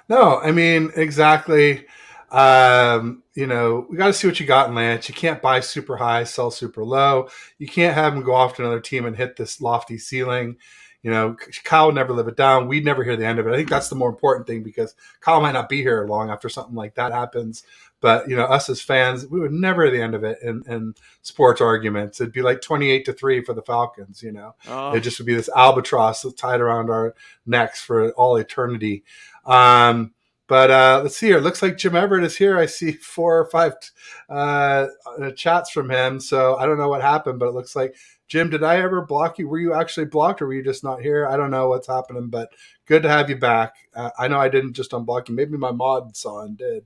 [SPEAKER 1] no, I mean, exactly. You know, we got to see what you got in Lance. You can't buy super high, sell super low. You can't have him go off to another team and hit this lofty ceiling. You know, Kyle would never live it down. We'd never hear the end of it. I think that's the more important thing, because Kyle might not be here long after something like that happens. But, you know, us as fans, we would never hear the end of it in sports arguments. It'd be like 28-3 for the Falcons, you know. It just would be this albatross tied around our necks for all eternity. But let's see here. It looks like Jim Everett is here. I see 4 or 5 chats from him. So I don't know what happened, but it looks like, Jim, did I ever block you? Were you actually blocked, or were you just not here? I don't know what's happening, but good to have you back. I know I didn't just unblock you. Maybe my mod saw and did.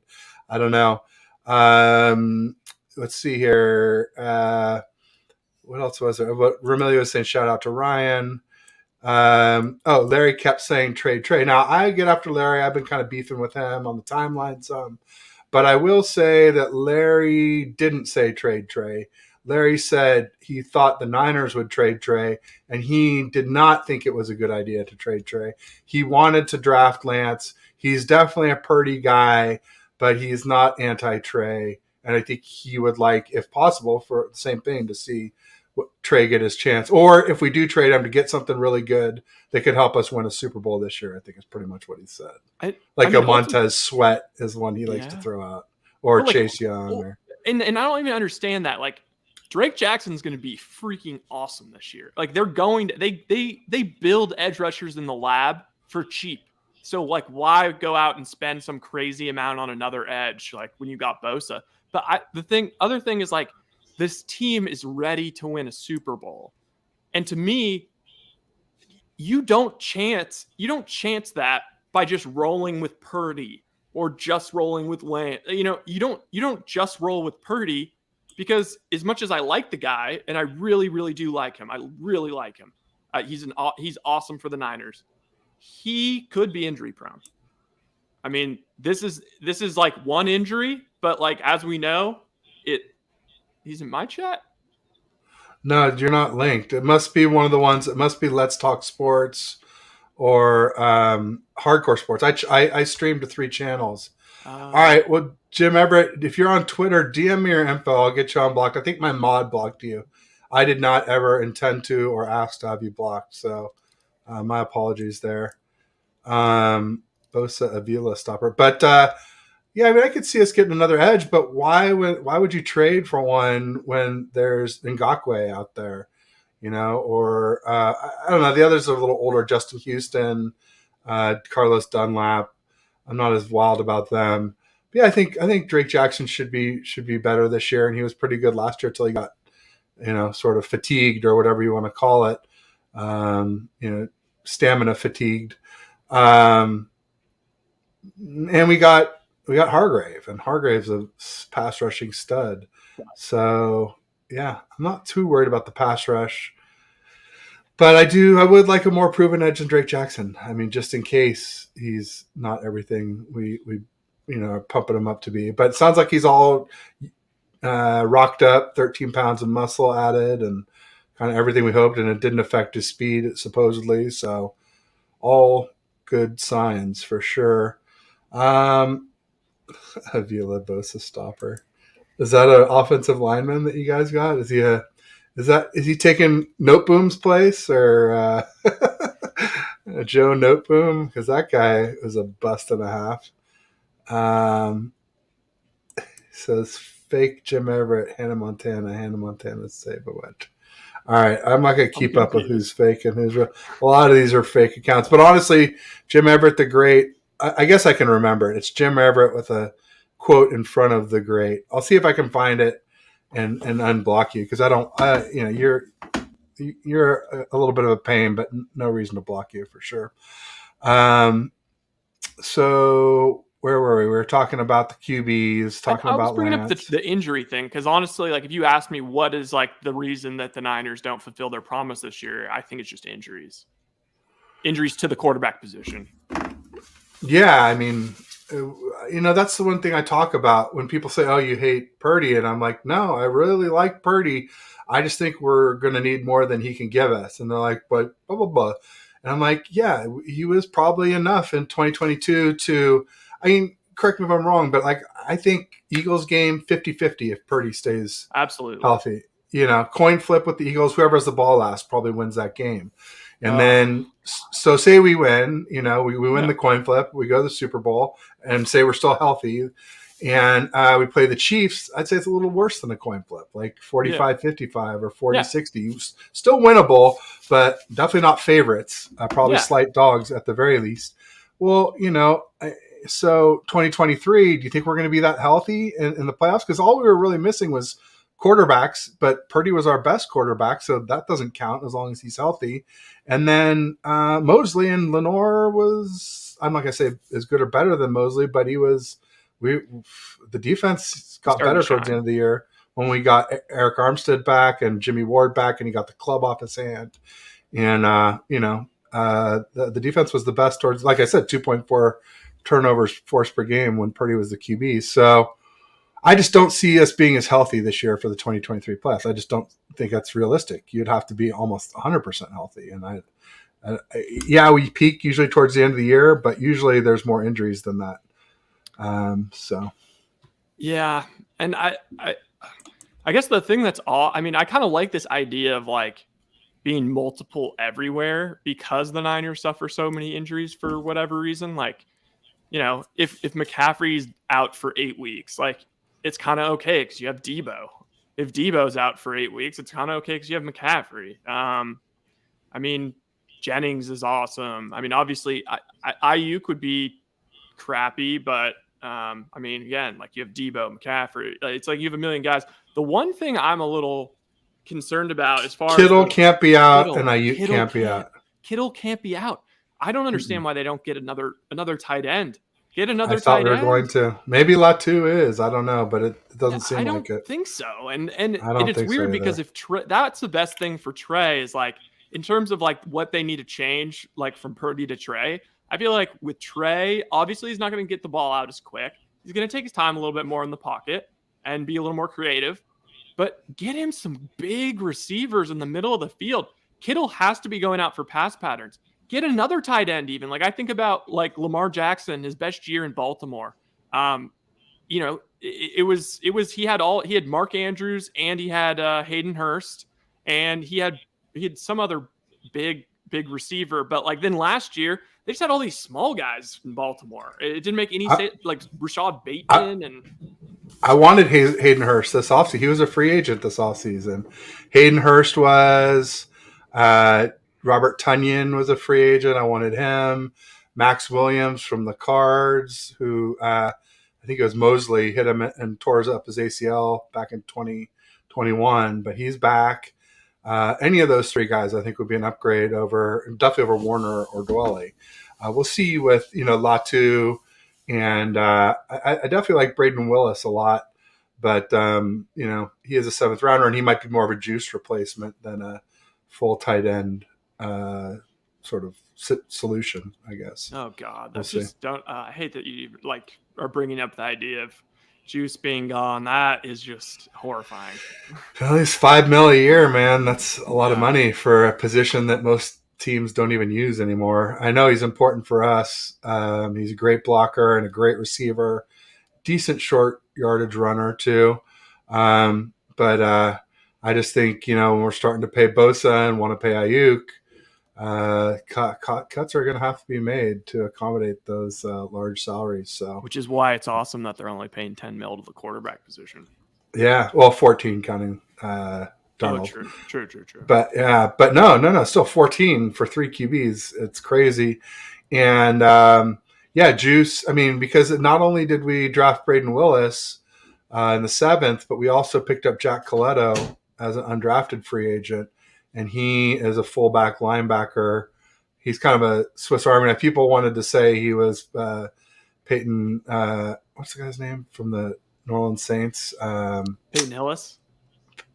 [SPEAKER 1] I don't know. Let's see here. What else was there? What Romilio was saying, shout out to Ryan. Larry kept saying trade. Now, I get after Larry. I've been kind of beefing with him on the timeline some. But I will say that Larry didn't say trade Trey. Larry said he thought the Niners would trade Trey, and he did not think it was a good idea to trade Trey. He wanted to draft Lance. He's definitely a Purdy guy, but he's not anti-Trey. And I think he would like, if possible, for the same thing, to see Trey get his chance. Or if we do trade him, to get something really good that could help us win a Super Bowl this year, I think is pretty much what he said. A Montez Sweat is one he likes to throw out. Or Chase Young.
[SPEAKER 2] And I don't even understand that. Like, Drake Jackson's going to be freaking awesome this year. Like, they're going to they build edge rushers in the lab for cheap. So like, why go out and spend some crazy amount on another edge like when you got Bosa? But other thing is, like, this team is ready to win a Super Bowl. And to me, you don't chance that by just rolling with Purdy or just rolling with Lance. You know, you don't just roll with Purdy. Because as much as I like the guy, and I really, really do like him, he's awesome for the Niners. He could be injury prone. I mean, this is like one injury, but like, as we know, He's in my chat.
[SPEAKER 1] No, you're not linked. It must be one of the ones. It must be Let's Talk Sports or Hardcore Sports. I streamed to 3 channels. All
[SPEAKER 2] Oh,
[SPEAKER 1] right. Well, Jim Everett, if you're on Twitter, DM me your info. I'll get you unblocked. I think my mod blocked you. I did not ever intend to or ask to have you blocked. So my apologies there. Bosa Avila stopper. But yeah, I mean, I could see us getting another edge, but why would you trade for one when there's Ngakwe out there, or I don't know. The others are a little older. Justin Houston, Carlos Dunlap. I'm not as wild about them. But yeah, I think Drake Jackson should be better this year, and he was pretty good last year until he got sort of fatigued or whatever you want to call it, stamina fatigued. Um, and we got Hargrave, and Hargrave's a pass rushing stud. So yeah, I'm not too worried about the pass rush, but I would like a more proven edge than Drake Jackson. I mean, just in case he's not everything we are pumping him up to be. But it sounds like he's all rocked up, 13 pounds of muscle added, and kind of everything we hoped, and it didn't affect his speed supposedly. So all good signs for sure. Avila Bosa stopper. Is that an offensive lineman that you guys got? Is he taking Noteboom's place or Joe Noteboom? Because that guy was a bust and a half. Says fake Jim Everett, Hannah Montana, save a wet. All right, I'm not going to keep up with who's fake and who's real. A lot of these are fake accounts, but honestly, Jim Everett the Great. I guess I can remember it. It's Jim Everett with a quote in front of the Great. I'll see if I can find it and unblock you because I don't. You're a little bit of a pain, but no reason to block you for sure. So where were we? We were talking about the QBs, talking
[SPEAKER 2] I was
[SPEAKER 1] about
[SPEAKER 2] bringing
[SPEAKER 1] Lance.
[SPEAKER 2] up the injury thing because honestly, like if you ask me what is like the reason that the Niners don't fulfill their promise this year, I think it's just injuries to the quarterback position.
[SPEAKER 1] Yeah, I mean, that's the one thing I talk about when people say, "Oh, you hate Purdy," and I'm like, "No, I really like Purdy. I just think we're going to need more than he can give us." And they're like, "But blah blah blah," and I'm like, "Yeah, he was probably enough in 2022 to." I mean, correct me if I'm wrong, but like I think Eagles game 50-50 if Purdy stays
[SPEAKER 2] Absolutely
[SPEAKER 1] healthy. Coin flip with the Eagles. Whoever has the ball last probably wins that game. And then, so say we win, we win the coin flip, we go to the Super Bowl, and say we're still healthy, and we play the Chiefs. I'd say it's a little worse than a coin flip, like 45-55 or 40-60. Still winnable, but definitely not favorites. Probably slight dogs at the very least. Well, so 2023, do you think we're going to be that healthy in the playoffs? Because all we were really missing was quarterbacks, but Purdy was our best quarterback, so that doesn't count as long as he's healthy. And then Mosley and Lenore was, I'm not going to say as good or better than Mosley, but the defense got better towards the end of the year when we got Eric Armstead back and Jimmy Ward back, and he got the club off his hand. And, the defense was the best towards, like I said, 2.4 turnovers forced per game when Purdy was the QB. So I just don't see us being as healthy this year for the 2023 playoffs. I just don't think that's realistic. You'd have to be almost 100% healthy. And we peak usually towards the end of the year, but usually there's more injuries than that.
[SPEAKER 2] Yeah. And I guess the thing that's I kind of like this idea of like being multiple everywhere because the Niners suffer so many injuries for whatever reason. Like, if McCaffrey's out for 8 weeks, like, it's kind of okay because you have Debo. If Debo's out for 8 weeks, it's kind of okay because you have McCaffrey. Jennings is awesome. I mean, obviously, Ayuk would be crappy, but again, like you have Debo, McCaffrey. It's like you have a million guys. The one thing I'm a little concerned about as far
[SPEAKER 1] Kittle
[SPEAKER 2] as
[SPEAKER 1] can't be out and Ayuk can't be out.
[SPEAKER 2] Kittle can't be out. I don't understand why they don't get another tight end. Get another
[SPEAKER 1] I thought
[SPEAKER 2] tight
[SPEAKER 1] we were
[SPEAKER 2] end.
[SPEAKER 1] going to. Maybe Latu is. I don't know, but it doesn't seem like it.
[SPEAKER 2] I don't think so. And it's
[SPEAKER 1] think
[SPEAKER 2] weird
[SPEAKER 1] so
[SPEAKER 2] because if that's the best thing for Trey is like in terms of like what they need to change, like from Purdy to Trey. I feel like with Trey, obviously he's not going to get the ball out as quick. He's going to take his time a little bit more in the pocket. and be a little more creative, but get him some big receivers in the middle of the field. Kittle has to be going out for pass patterns. Get another tight end even. Like I think about like Lamar Jackson, his best year in Baltimore. Um, he had Mark Andrews and he had Hayden Hurst and he had some other big receiver. But like then last year they just had all these small guys in Baltimore. It didn't make any sense. Like Rashad Bateman and
[SPEAKER 1] I wanted Hayden Hurst this offseason. He was a free agent this offseason. Hayden Hurst was. Robert Tonyan was a free agent. I wanted him. Max Williams from the Cards, who I think it was Mosley, hit him and tore up his ACL back in 2021, but he's back. Any of those three guys, I think, would be an upgrade definitely over Warner or Dwelly. We'll see with Latu, and I definitely like Braden Willis a lot, but he is a 7th rounder, and he might be more of a juice replacement than a full tight end sort of solution, I guess.
[SPEAKER 2] Oh God, that's just don't. I hate that you like are bringing up the idea of Juice being gone. That is just horrifying.
[SPEAKER 1] At least $5 million a year, man. That's a lot of money for a position that most teams don't even use anymore. I know he's important for us. He's a great blocker and a great receiver, decent short yardage runner too. But I just think, when we're starting to pay Bosa and want to pay Ayuk, cuts are going to have to be made to accommodate those large salaries. So,
[SPEAKER 2] which is why it's awesome that they're only paying $10 million to the quarterback position.
[SPEAKER 1] Yeah, well, 14 counting Darnold.
[SPEAKER 2] Oh, true.
[SPEAKER 1] But no, still 14 for 3 QBs. It's crazy. And Juice. I mean, because not only did we draft Braden Willis in the 7th, but we also picked up Jack Coletto as an undrafted free agent. And he is a fullback linebacker. He's kind of a Swiss Army knife. People wanted to say he was Peyton. What's the guy's name from the New Orleans Saints?
[SPEAKER 2] Peyton Hillis.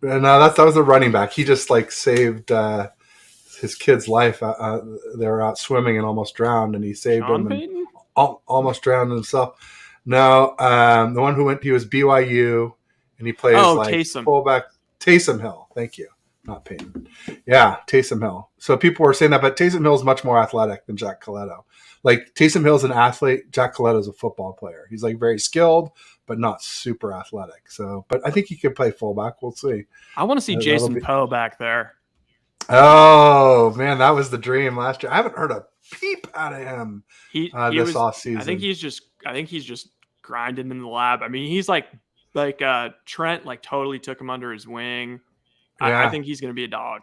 [SPEAKER 1] No, that was a running back. He just saved his kid's life. They were out swimming and almost drowned, and he saved
[SPEAKER 2] Sean
[SPEAKER 1] him.
[SPEAKER 2] Payton?
[SPEAKER 1] And almost drowned himself. No, the one who went. He was BYU, and he plays
[SPEAKER 2] Taysom.
[SPEAKER 1] fullback. Taysom Hill. Thank you. Not Payton. Yeah, Taysom Hill. So people were saying that, but Taysom Hill is much more athletic than Jack Coletto. Like Taysom Hill's an athlete. Jack Coletto is a football player. He's very skilled, but not super athletic. So, but I think he could play fullback. We'll see.
[SPEAKER 2] I want to see Jason Poe back there.
[SPEAKER 1] Oh man, that was the dream last year. I haven't heard a peep out of him this offseason.
[SPEAKER 2] I think he's just grinding in the lab. I mean, he's like Trent totally took him under his wing. Yeah. I think he's going to be a dog.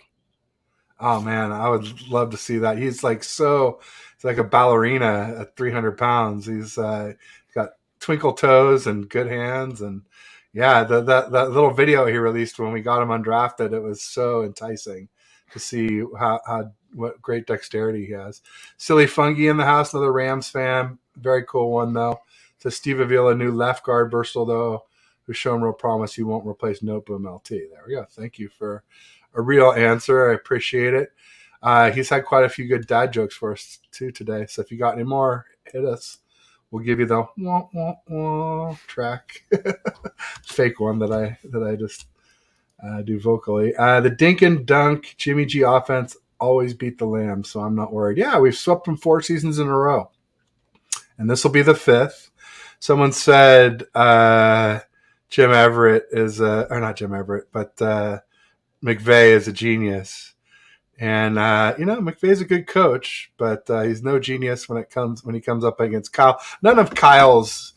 [SPEAKER 1] Oh man, I would love to see that. He's like a ballerina at 300 pounds. He's got twinkle toes and good hands, and that little video he released when we got him undrafted, it was so enticing to see what great dexterity he has. Silly Fungi in the house, another Rams fan. Very cool one though. So Steve Avila, new left guard, versatile though, who's shown real promise. He won't replace Noteboom LT. There we go. Thank you for a real answer. I appreciate it. He's had quite a few good dad jokes for us too today. So if you got any more, hit us. We'll give you the wah, wah, wah track. Fake one that I just do vocally. The dink and dunk Jimmy G offense always beat the Lambs, so I'm not worried. Yeah, we've swept them 4 seasons in a row. And this will be the 5th. Someone said Jim Everett is or not Jim Everett, but McVay is a genius. And McVay's a good coach, but he's no genius when he comes up against Kyle. None of Kyle's,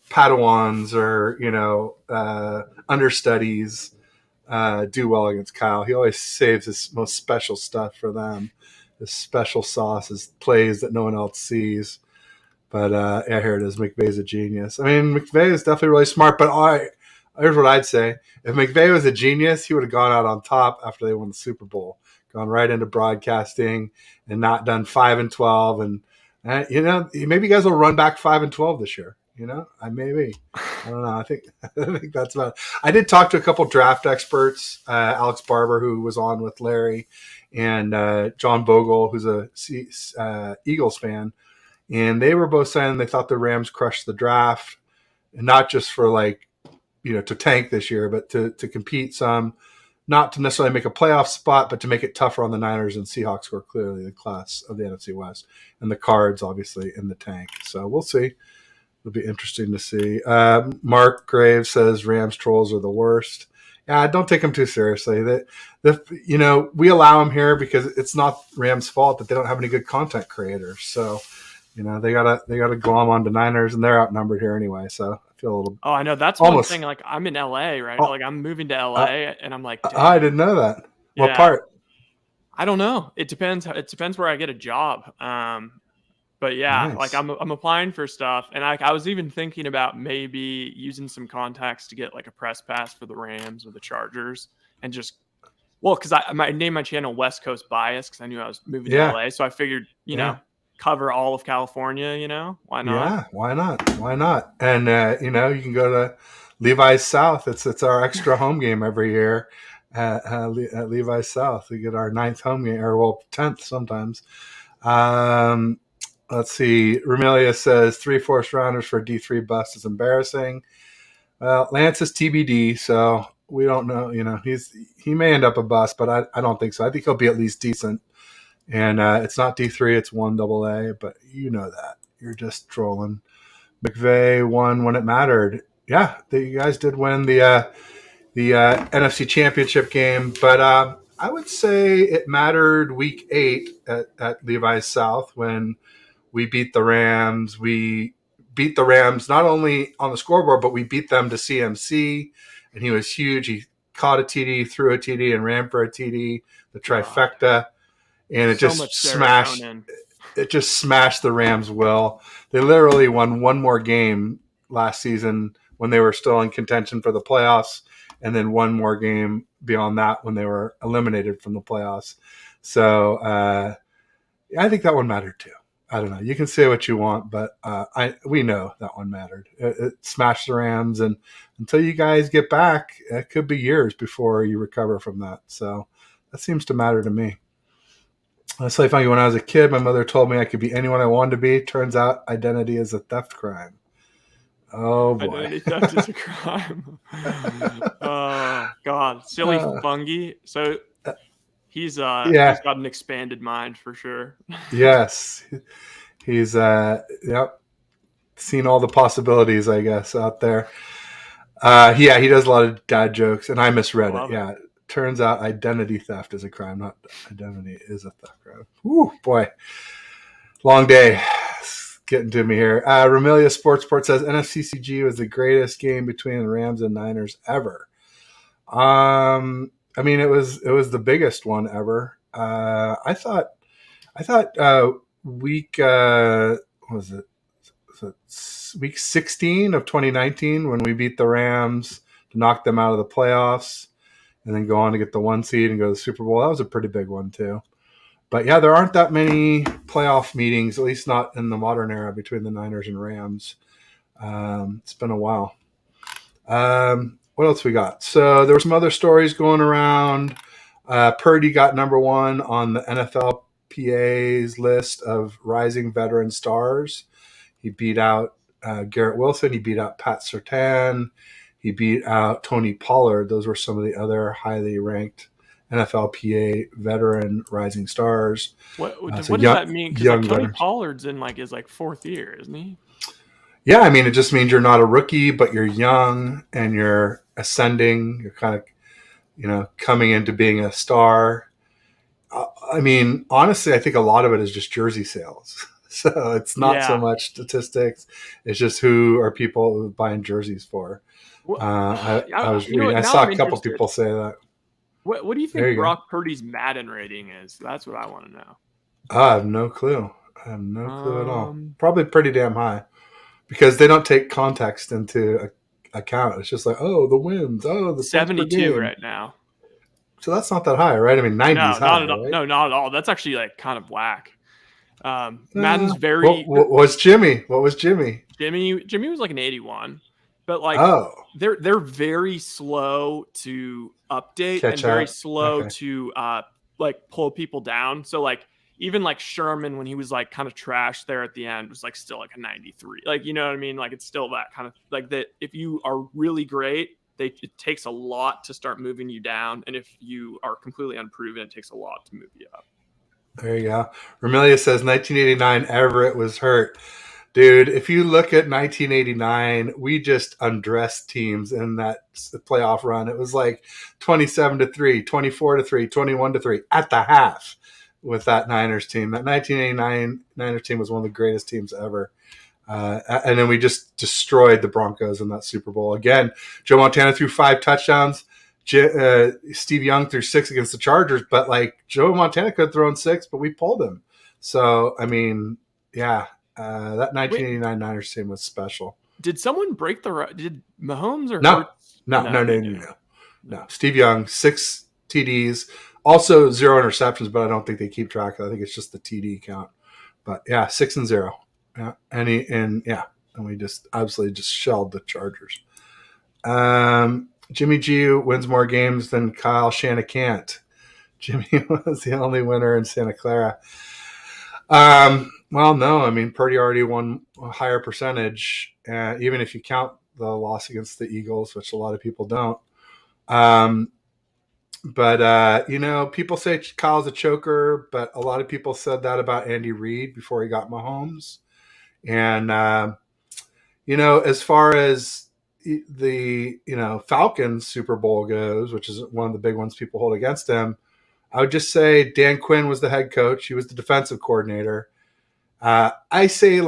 [SPEAKER 1] Padawans or understudies do well against Kyle. He always saves his most special stuff for them. His special sauce, his plays that no one else sees. But here it is. McVay's a genius. I mean, McVay is definitely really smart. But here's what I'd say: if McVay was a genius, he would have gone out on top after they won the Super Bowl, gone right into broadcasting, and not done 5-12. And maybe you guys will run back 5-12 this year. Maybe. I don't know. I think that's about it. I did talk to a couple draft experts, Alex Barber, who was on with Larry, and John Bogle, who's a Eagles fan. And they were both saying they thought the Rams crushed the draft. and not just for like, to tank this year, but to compete some, not to necessarily make a playoff spot, but to make it tougher on the Niners and Seahawks, who are clearly the class of the NFC West, and the Cards obviously in the tank. So we'll see. It'll be interesting to see. Mark Graves says Rams trolls are the worst. Yeah, don't take them too seriously. We allow them here because it's not Rams' fault that they don't have any good content creators. So, they gotta glom on to Niners, and they're outnumbered here anyway. So I feel a little.
[SPEAKER 2] Oh, I know. That's
[SPEAKER 1] almost,
[SPEAKER 2] one thing. Like, I'm in LA, right?
[SPEAKER 1] Oh,
[SPEAKER 2] Like, I'm moving to LA, and I'm like,
[SPEAKER 1] I didn't know that.
[SPEAKER 2] Yeah.
[SPEAKER 1] What part?
[SPEAKER 2] I don't know. It depends. It depends where I get a job. But yeah,
[SPEAKER 1] Nice.
[SPEAKER 2] like I'm applying for stuff, and I was even thinking about maybe using some contacts to get like a press pass for the Rams or the Chargers, and just because I named my channel West Coast Bias because I knew I was moving to LA, so I figured cover all of California. Why not?
[SPEAKER 1] Yeah, why not? Why not? And you can go to Levi's South. It's our extra home game every year at Levi's South. We get our 9th home game, or 10th sometimes. Let's see. Ramelia says 3 first rounders for a D3 bust is embarrassing. Well, Lance is TBD, so we don't know. He may end up a bust, but I don't think so. I think he'll be at least decent. And it's not D3, it's 1AA, but you know that. You're just trolling. McVay won when it mattered. Yeah, you guys did win the NFC Championship game, but I would say it mattered week 8 at Levi's South when we beat the Rams. We beat the Rams not only on the scoreboard, but we beat them to CMC, and he was huge. He caught a TD, threw a TD, and ran for a TD, the trifecta, and it just smashed. It just smashed the Rams' will. They literally won one more game last season when they were still in contention for the playoffs, and then one more game beyond that when they were eliminated from the playoffs. So I think that one mattered too. I don't know. You can say what you want, but we know that one mattered. It smashed the Rams, and until you guys get back, it could be years before you recover from that. So that seems to matter to me. That's like funny. When I was a kid, my mother told me I could be anyone I wanted to be. Turns out identity is a theft crime. Oh, boy.
[SPEAKER 2] Identity theft is a crime. Oh, God. Silly Fungi. So he's got an expanded mind for sure.
[SPEAKER 1] Yes. He's seen all the possibilities, I guess, out there. He does a lot of dad jokes, and I misread it. Yeah. Turns out identity theft is a crime, not identity is a theft crime. Woo, boy. Long day. It's getting to me here. Ramelia Sportsport says NFCCG was the greatest game between the Rams and Niners ever. I mean, it was the biggest one ever. I thought week what was it? Week 16 of 2019 when we beat the Rams to knock them out of the playoffs and then go on to get the 1 seed and go to the Super Bowl. That was a pretty big one too. But yeah, there aren't that many playoff meetings, at least not in the modern era, between the Niners and Rams. It's been a while. What else we got? So there were some other stories going around. Purdy got number 1 on the NFLPA's list of rising veteran stars. He beat out Garrett Wilson. He beat out Pat Surtain. He beat out Tony Pollard. Those were some of the other highly ranked NFLPA veteran rising stars.
[SPEAKER 2] What does that mean? Because Tony Pollard's in his 4th year, isn't he?
[SPEAKER 1] Yeah, I mean, it just means you're not a rookie, but you're young and you're ascending. You're kind of, coming into being a star. I mean, honestly, I think a lot of it is just jersey sales. So it's not so much statistics. It's just who are people buying jerseys for. I saw a couple people say that.
[SPEAKER 2] What do you think Brock Purdy's Madden rating is? That's what I want to know.
[SPEAKER 1] I have no clue. I have no clue at all. Probably pretty damn high because they don't take context into account. It's just like, the wins. The
[SPEAKER 2] 72 right now.
[SPEAKER 1] So that's not that high, right? I mean, 90 is high.
[SPEAKER 2] Not at all. Right? No, not at all. That's actually kind of whack. Madden's very.
[SPEAKER 1] What was Jimmy? What was Jimmy?
[SPEAKER 2] Jimmy was an 81, but they're very slow to update and very slow to pull people down. So even like Sherman, when he was like kind of trash there at the end, was like still like a 93. Like, you know what I mean? Like, it's still that kind of like that. If you are really great, it takes a lot to start moving you down. And if you are completely unproven, it takes a lot to move you up.
[SPEAKER 1] There you go. Romelia says 1989 Everett was hurt. Dude, if you look at 1989, we just undressed teams in that playoff run. It was like 27-3, 24-3, 21-3 at the half with that Niners team. That 1989 Niners team was one of the greatest teams ever. And then we just destroyed the Broncos in that Super Bowl. Again, Joe Montana threw 5 touchdowns. Steve Young threw 6 against the Chargers, but like Joe Montana could have thrown 6, but we pulled him. So, I mean, yeah. That 1989 Niners team was special.
[SPEAKER 2] Did someone break did Mahomes or
[SPEAKER 1] no.
[SPEAKER 2] Hurts?
[SPEAKER 1] No. Steve Young, 6 TDs, also 0 interceptions, but I don't think they keep track of it. I think it's just the TD count. But yeah, 6-0. Yeah, and we just absolutely just shelled the Chargers. Jimmy G wins more games than Kyle Shanahan. Jimmy was the only winner in Santa Clara. Well, no, I mean, Purdy already won a higher percentage, even if you count the loss against the Eagles, which a lot of people don't. But people say Kyle's a choker, but a lot of people said that about Andy Reid before he got Mahomes. And, as far as the, Falcons Super Bowl goes, which is one of the big ones people hold against him, I would just say Dan Quinn was the head coach. He was the defensive coordinator. I say,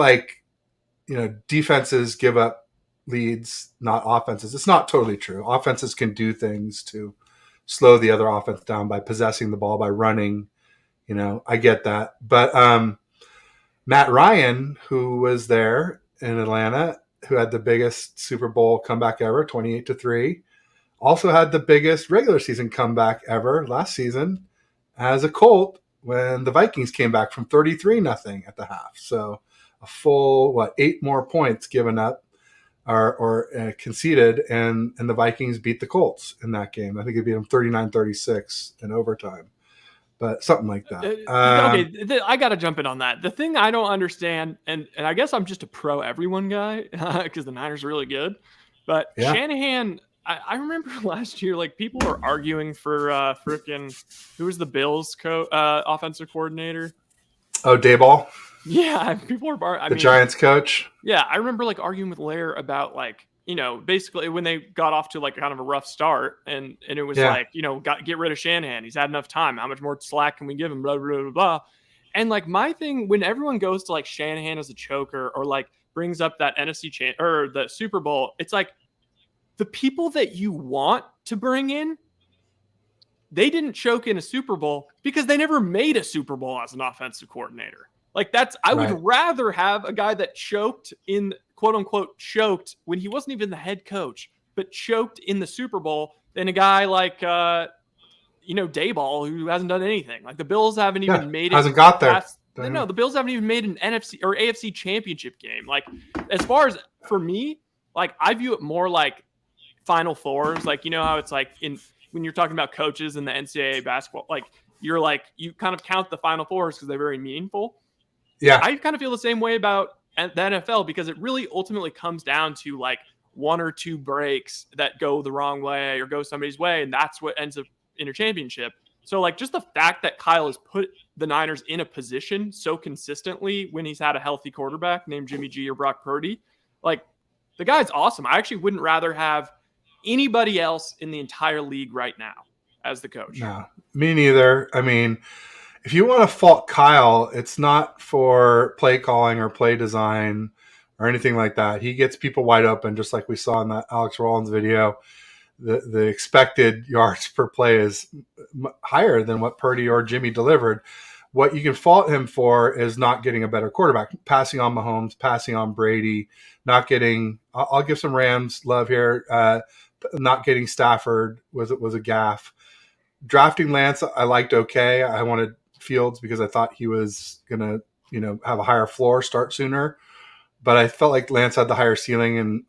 [SPEAKER 1] defenses give up leads, not offenses. It's not totally true. Offenses can do things to slow the other offense down by possessing the ball, by running. I get that. But Matt Ryan, who was there in Atlanta, who had the biggest Super Bowl comeback ever, 28-3, also had the biggest regular season comeback ever last season as a Colt when the Vikings came back from 33-0 at the half. So a full, 8 more points given up or conceded, and the Vikings beat the Colts in that game. I think they beat them 39-36 in overtime, but something like that.
[SPEAKER 2] Okay, I got to jump in on that. The thing I don't understand, and I guess I'm just a pro everyone guy because the Niners are really good, but Shanahan, I remember last year, like, people were arguing for freaking, who was the Bills offensive coordinator?
[SPEAKER 1] Oh, Dayball.
[SPEAKER 2] Yeah, people were
[SPEAKER 1] the Giants coach.
[SPEAKER 2] Yeah, I remember like arguing with Lair about basically when they got off to like kind of a rough start, and it was get rid of Shanahan. He's had enough time. How much more slack can we give him? Blah blah blah blah. And like my thing, when everyone goes to like Shanahan as a choker or like brings up that NFC or the Super Bowl, it's like the people that you want to bring in, they didn't choke in a Super Bowl because they never made a Super Bowl as an offensive coordinator. Like I would rather have a guy that choked in, quote unquote, choked when he wasn't even the head coach, but choked in the Super Bowl than a guy like, Dayball, who hasn't done anything. Like the Bills haven't even made it.
[SPEAKER 1] Hasn't got there.
[SPEAKER 2] No, the Bills haven't even made an NFC or AFC championship game. Like, as far as for me, like I view it more like Final Fours. Like, how it's like when you're talking about coaches in the NCAA basketball, like you kind of count the Final Fours because they're very meaningful.
[SPEAKER 1] Yeah.
[SPEAKER 2] I kind of feel the same way about the NFL because it really ultimately comes down to like 1 or 2 breaks that go the wrong way or go somebody's way, and that's what ends up in a championship. So like just the fact that Kyle has put the Niners in a position so consistently when he's had a healthy quarterback named Jimmy G or Brock Purdy, like the guy's awesome. I actually wouldn't rather have anybody else in the entire league right now as the coach.
[SPEAKER 1] No, me neither. I mean, if you want to fault Kyle, it's not for play calling or play design or anything like that. He gets people wide open, just like we saw in that Alex Rollins video. The expected yards per play is higher than what Purdy or Jimmy delivered. What you can fault him for is not getting a better quarterback, passing on Mahomes, passing on Brady, not getting – I'll give some Rams love here. Not getting Stafford was a gaffe. Drafting Lance, I liked okay. I wanted Fields because I thought he was going to, have a higher floor, start sooner. But I felt like Lance had the higher ceiling, and,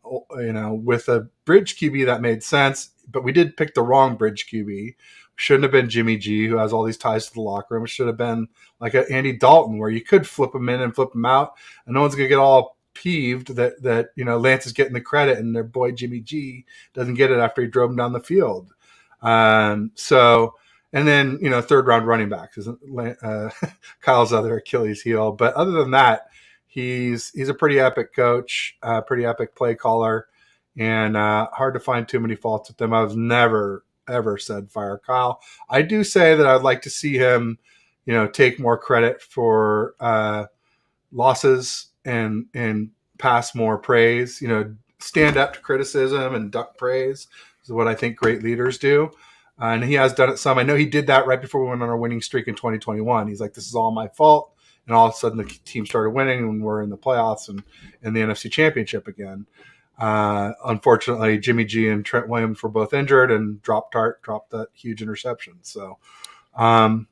[SPEAKER 1] with a bridge QB that made sense. But we did pick the wrong bridge QB Shouldn't have been Jimmy G, who has all these ties to the locker room. It should have been like a Andy Dalton, where you could flip him in and flip him out, and no one's gonna get all peeved that Lance is getting the credit and their boy Jimmy G doesn't get it after he drove him down the field. So, and then third round running backs isn't Kyle's other Achilles heel. But other than that, he's a pretty epic coach, pretty epic play caller, and hard to find too many faults with him. I've never ever said fire Kyle. I do say that I'd like to see him, take more credit for losses and pass more praise. Stand up to criticism and duck praise is what I think great leaders do. And he has done it some. I know he did that right before we went on our winning streak in 2021. He's like, this is all my fault. And all of a sudden the team started winning and we're in the playoffs and in the NFC Championship again. Unfortunately, Jimmy G and Trent Williams were both injured and dropped that huge interception. So,
[SPEAKER 2] and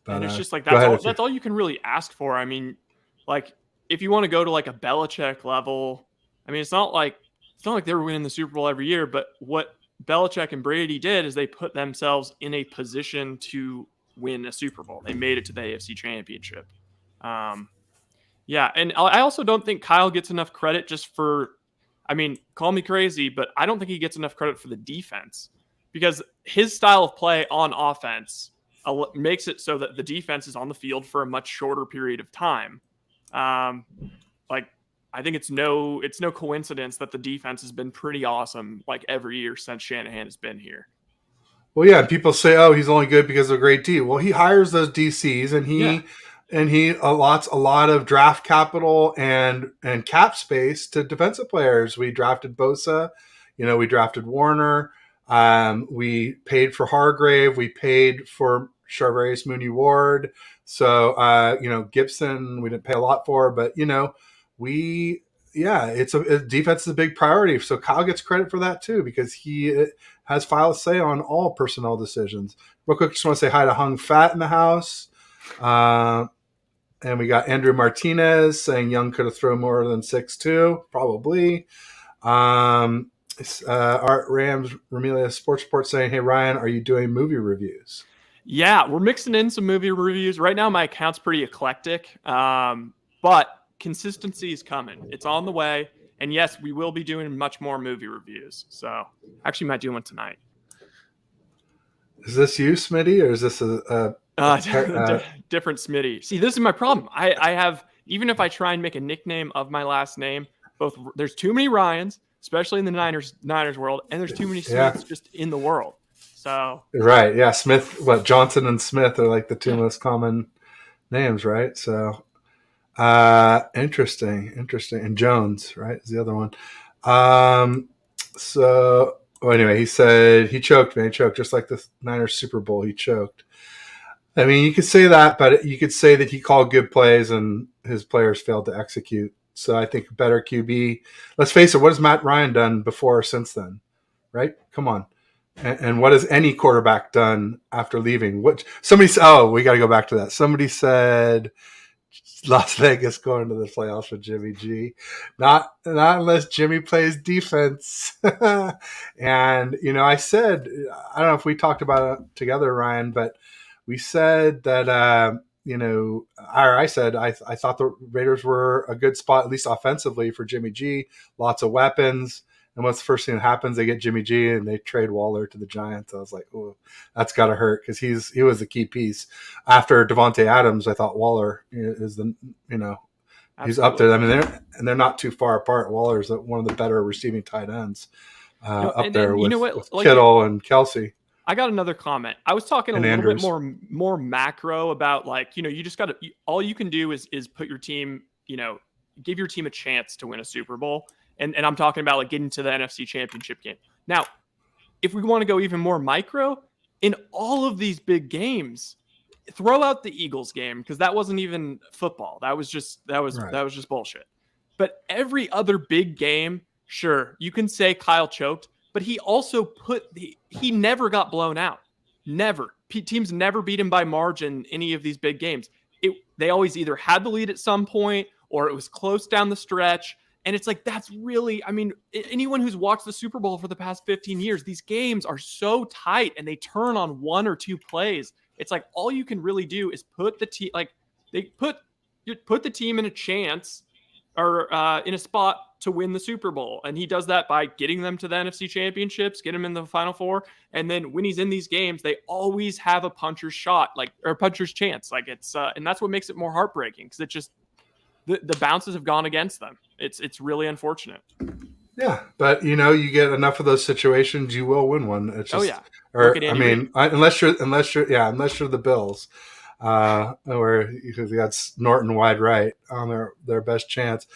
[SPEAKER 2] it's just like that's all you can really ask for. I mean, like if you want to go to like a Belichick level, I mean, it's not like they were winning the Super Bowl every year, but what Belichick and Brady did is they put themselves in a position to win a Super Bowl. They made it to the AFC Championship. Yeah, and I also don't think Kyle gets enough credit just for, I mean, call me crazy, but I don't think he gets enough credit for the defense because his style of play on offense makes it so that the defense is on the field for a much shorter period of time. Like I think it's no coincidence that the defense has been pretty awesome like every year since Shanahan has been here.
[SPEAKER 1] Well, yeah, people say, "Oh, he's only good because of a great D." Well, he hires those DCs, and he allots a lot of draft capital and cap space to defensive players. We drafted Bosa, we drafted Warner, we paid for Hargrave, we paid for Charvarius Mooney Ward. So, Gibson, we didn't pay a lot for, but it's defense is a big priority. So Kyle gets credit for that too, because he has final say on all personnel decisions. Real quick, just want to say hi to Hung Fat in the house. And we got Andrew Martinez saying Young could have thrown more than 6'2", probably. Art Rams Ramirez Sports Report saying, "Hey Ryan, are you doing movie reviews?"
[SPEAKER 2] Yeah, we're mixing in some movie reviews. Right now my account's pretty eclectic. But consistency is coming. It's on the way. And yes, we will be doing much more movie reviews. So actually might do one tonight.
[SPEAKER 1] Is this you, Smitty, or is this a
[SPEAKER 2] different Smitty? See, this is my problem. I have, even if I try and make a nickname of my last name, there's too many Ryans, especially in the Niners world, and there's too many Smiths just in the world. So
[SPEAKER 1] right, yeah, Smith, Johnson and Smith are like the two most common names, right? So interesting. And Jones, right, is the other one. Anyway, he said he choked, man. He choked just like the Niners Super Bowl. He choked. I mean, you could say that, but you could say that he called good plays and his players failed to execute. So I think better QB. Let's face it. What has Matt Ryan done before or since then? Right? Come on. And what has any quarterback done after leaving? Somebody said, oh, we got to go back to that. Somebody said Las Vegas going to the playoffs with Jimmy G. Not unless Jimmy plays defense. And, I said, I don't know if we talked about it together, Ryan, but we said that, I said I thought the Raiders were a good spot, at least offensively, for Jimmy G. Lots of weapons. And what's the first thing that happens? They get Jimmy G and they trade Waller to the Giants. I was like, oh, that's got to hurt because he was the key piece. After Devontae Adams, I thought Waller is he's up there. I mean, they're not too far apart. Waller is one of the better receiving tight ends up there with Kittle and Kelsey.
[SPEAKER 2] I got another comment. I was talking a little bit more macro about you just got to, all you can do is put your team, give your team a chance to win a Super Bowl. And I'm talking about getting to the NFC Championship game. Now, if we want to go even more micro, in all of these big games, throw out the Eagles game because that wasn't even football. That was just bullshit. But every other big game, sure, you can say Kyle choked, but he also he never got blown out. Never. Teams never beat him by margin in any of these big games. They always either had the lead at some point or it was close down the stretch. And it's like, that's really, I mean, anyone who's watched the Super Bowl for the past 15 years, these games are so tight and they turn on one or two plays. It's like, all you can really do is put the team, like they put the team in a chance or in a spot to win the Super Bowl. And he does that by getting them to the NFC championships, get them in the Final Four. And then when he's in these games, they always have a puncher's shot, like, or a puncher's chance. Like it's, and that's what makes it more heartbreaking, because it just, the bounces have gone against them. It's really unfortunate.
[SPEAKER 1] Yeah, but you get enough of those situations, you will win one. It's just, or I mean, unless you're the Bills, or because you got Norton wide right on their best chance.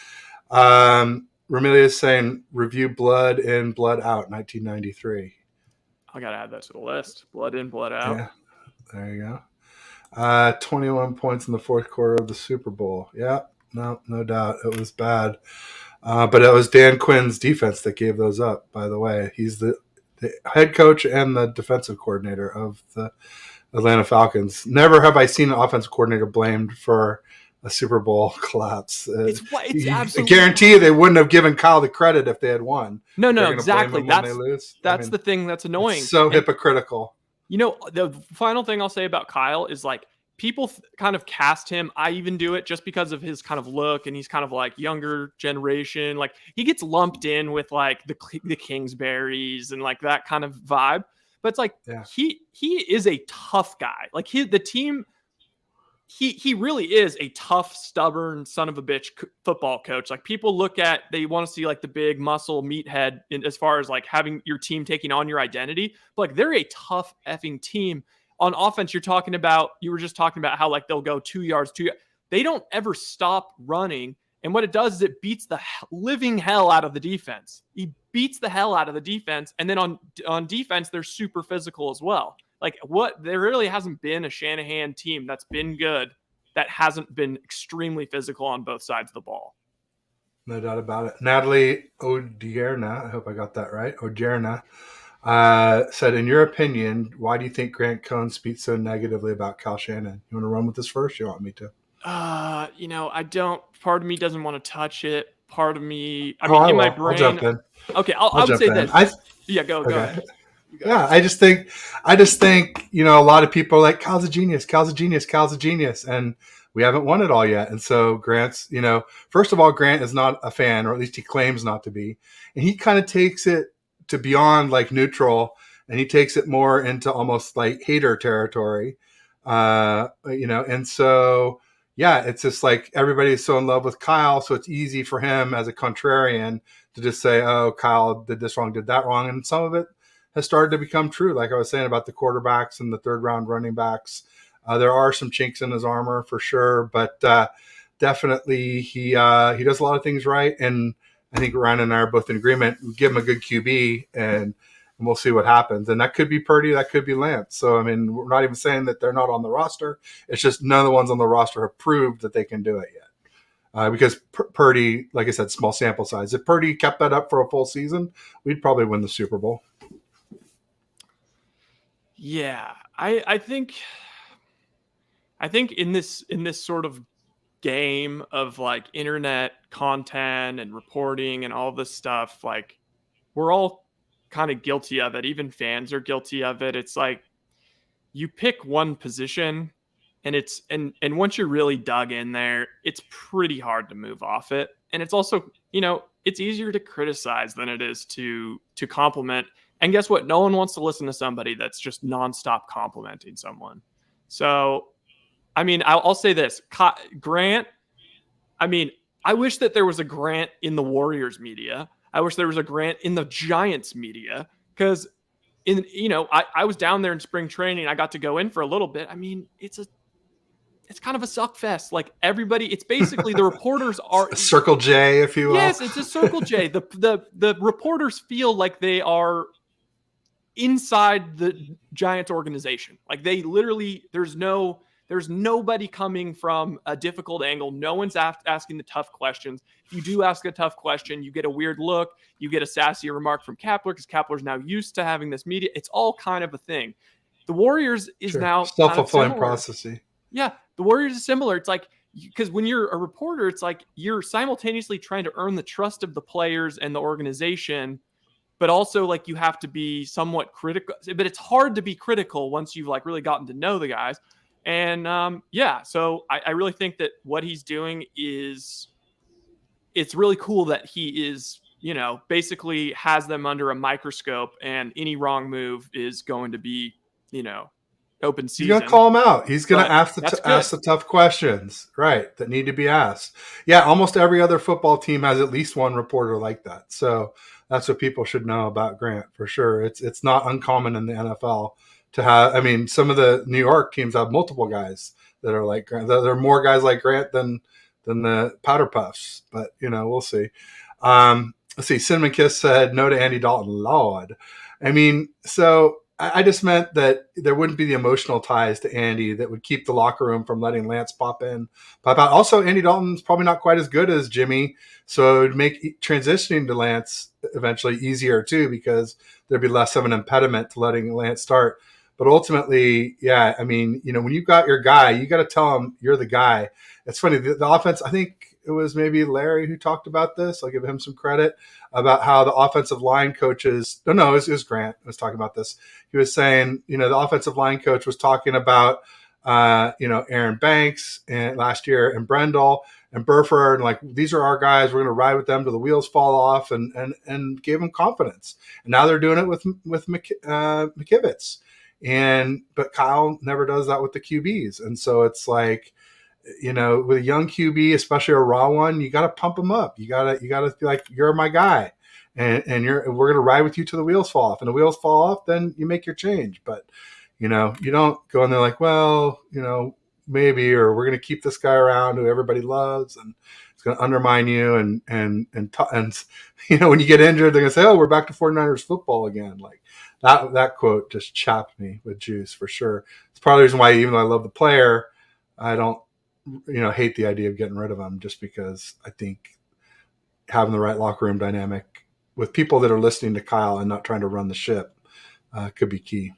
[SPEAKER 1] Ramelia is saying review Blood In, Blood Out, 1993.
[SPEAKER 2] I gotta add that to the list. Blood In, Blood Out.
[SPEAKER 1] Yeah, there you go. 21 points in the fourth quarter of the Super Bowl. Yeah, no doubt it was bad. But it was Dan Quinn's defense that gave those up, by the way. He's the head coach and the defensive coordinator of the Atlanta Falcons. Never have I seen an offensive coordinator blamed for a Super Bowl collapse.
[SPEAKER 2] It's absolutely,
[SPEAKER 1] I guarantee you they wouldn't have given Kyle the credit if they had won.
[SPEAKER 2] No, exactly. That's the thing that's annoying.
[SPEAKER 1] So hypocritical.
[SPEAKER 2] The final thing I'll say about Kyle is, like, people kind of cast him. I even do it just because of his kind of look, and he's kind of like younger generation. Like, he gets lumped in with like the Kingsburys and like that kind of vibe. But it's like, he is a tough guy. Like, the team, he really is a tough, stubborn son of a bitch football coach. Like, people they want to see like the big muscle meathead as far as like having your team taking on your identity. But like, they're a tough effing team. On offense, you were just talking about how like they'll go 2 yards. They don't ever stop running. And what it does is it beats the living hell out of the defense. He beats the hell out of the defense. And then on defense, they're super physical as well. Like, there really hasn't been a Shanahan team that's been good that hasn't been extremely physical on both sides of the ball.
[SPEAKER 1] No doubt about it. Natalie Odierna, I hope I got that right, Odierna, said, in your opinion, why do you think Grant Cohn speaks so negatively about Kyle Shanahan? You want to run with this first? You want me to?
[SPEAKER 2] I don't. Part of me doesn't want to touch it. Part of me, my brain.
[SPEAKER 1] I'll jump in.
[SPEAKER 2] Okay, I would say this. Go ahead.
[SPEAKER 1] Yeah, I just think, a lot of people are like, Kyle's a genius, and we haven't won it all yet. And so Grant's, first of all, Grant is not a fan, or at least he claims not to be, and he kind of takes it to beyond like neutral, and he takes it more into almost like hater territory, and so it's just like everybody's so in love with Kyle, so it's easy for him as a contrarian to just say, oh, Kyle did this wrong, did that wrong, and some of it has started to become true. Like I was saying about the quarterbacks and the third round running backs, there are some chinks in his armor for sure, but definitely he does a lot of things right, and I think Ryan and I are both in agreement. We give him a good QB, and we'll see what happens. And that could be Purdy, that could be Lance. So, I mean, we're not even saying that they're not on the roster. It's just none of the ones on the roster have proved that they can do it yet. Because Purdy, like I said, small sample size. If Purdy kept that up for a full season, we'd probably win the Super Bowl.
[SPEAKER 2] Yeah, I think in this sort of game of like internet content and reporting and all this stuff, like, we're all kind of guilty of it. Even fans are guilty of it. It's like, you pick one position and and once you're really dug in there, it's pretty hard to move off it. And it's also, it's easier to criticize than it is to compliment. And guess what? No one wants to listen to somebody that's just nonstop complimenting someone. So, I mean, I'll say this. Grant, I mean, I wish that there was a Grant in the Warriors media. I wish there was a Grant in the Giants media, because I was down there in spring training. I got to go in for a little bit. I mean, it's kind of a suck fest. Like, everybody, it's basically the reporters are
[SPEAKER 1] a Circle J, if you will.
[SPEAKER 2] Yes, it's a Circle J. The reporters feel like they are inside the Giants organization. Like, they literally, there's nobody coming from a difficult angle. No one's asking the tough questions. If you do ask a tough question, you get a weird look. You get a sassy remark from Kapler, because Kapler's now used to having this media. It's all kind of a thing. The Warriors is now
[SPEAKER 1] self-fulfilling prophecy.
[SPEAKER 2] Yeah, the Warriors is similar. It's like, because when you're a reporter, it's like you're simultaneously trying to earn the trust of the players and the organization, but also like you have to be somewhat critical. But it's hard to be critical once you've like really gotten to know the guys. And yeah, so I really think that what he's doing is, it's really cool that he is, you know, basically has them under a microscope, and any wrong move is going to be, you know, open
[SPEAKER 1] He's going to
[SPEAKER 2] season.
[SPEAKER 1] call him out. He's going to
[SPEAKER 2] But
[SPEAKER 1] ask
[SPEAKER 2] that's good.
[SPEAKER 1] ask the tough questions, right, that need to be asked. Yeah, almost every other football team has at least one reporter like that. So that's what people should know about Grant for sure. It's not uncommon in the NFL to have. I mean, some of the New York teams have multiple guys that are like Grant. There are more guys like Grant than the Powder Puffs, but you know, we'll see. Let's see. Cinnamon Kiss said no to Andy Dalton. Lord, I mean, so I just meant that there wouldn't be the emotional ties to Andy that would keep the locker room from letting Lance pop out. Also, Andy Dalton's probably not quite as good as Jimmy, so it would make transitioning to Lance eventually easier too, because there'd be less of an impediment to letting Lance start. But ultimately, yeah, I mean, you know, when you got your guy, you got to tell him you're the guy. It's funny, the offense, I think it was maybe Larry who talked about this. I'll give him some credit about how the offensive line coaches, no, it was Grant who was talking about this. He was saying, you know, the offensive line coach was talking about, you know, Aaron Banks and last year and Brendel and Burford, and like, these are our guys. We're going to ride with them till the wheels fall off, and gave them confidence. And now they're doing it with McKivitz. But Kyle never does that with the QBs. And so it's like, you know, with a young QB, especially a raw one, you got to pump him up. You got to be like, you're my guy, and we're going to ride with you till the wheels fall off. And the wheels fall off, then you make your change. But you know, you don't go in there like, well, you know, maybe, or we're going to keep this guy around who everybody loves, and it's going to undermine you. And you know, when you get injured, they're going to say, oh, we're back to 49ers football again. Like that quote just chapped me with juice for sure. It's part of the reason why, even though I love the player, I don't, you know, hate the idea of getting rid of him, just because I think having the right locker room dynamic with people that are listening to Kyle and not trying to run the ship could be key.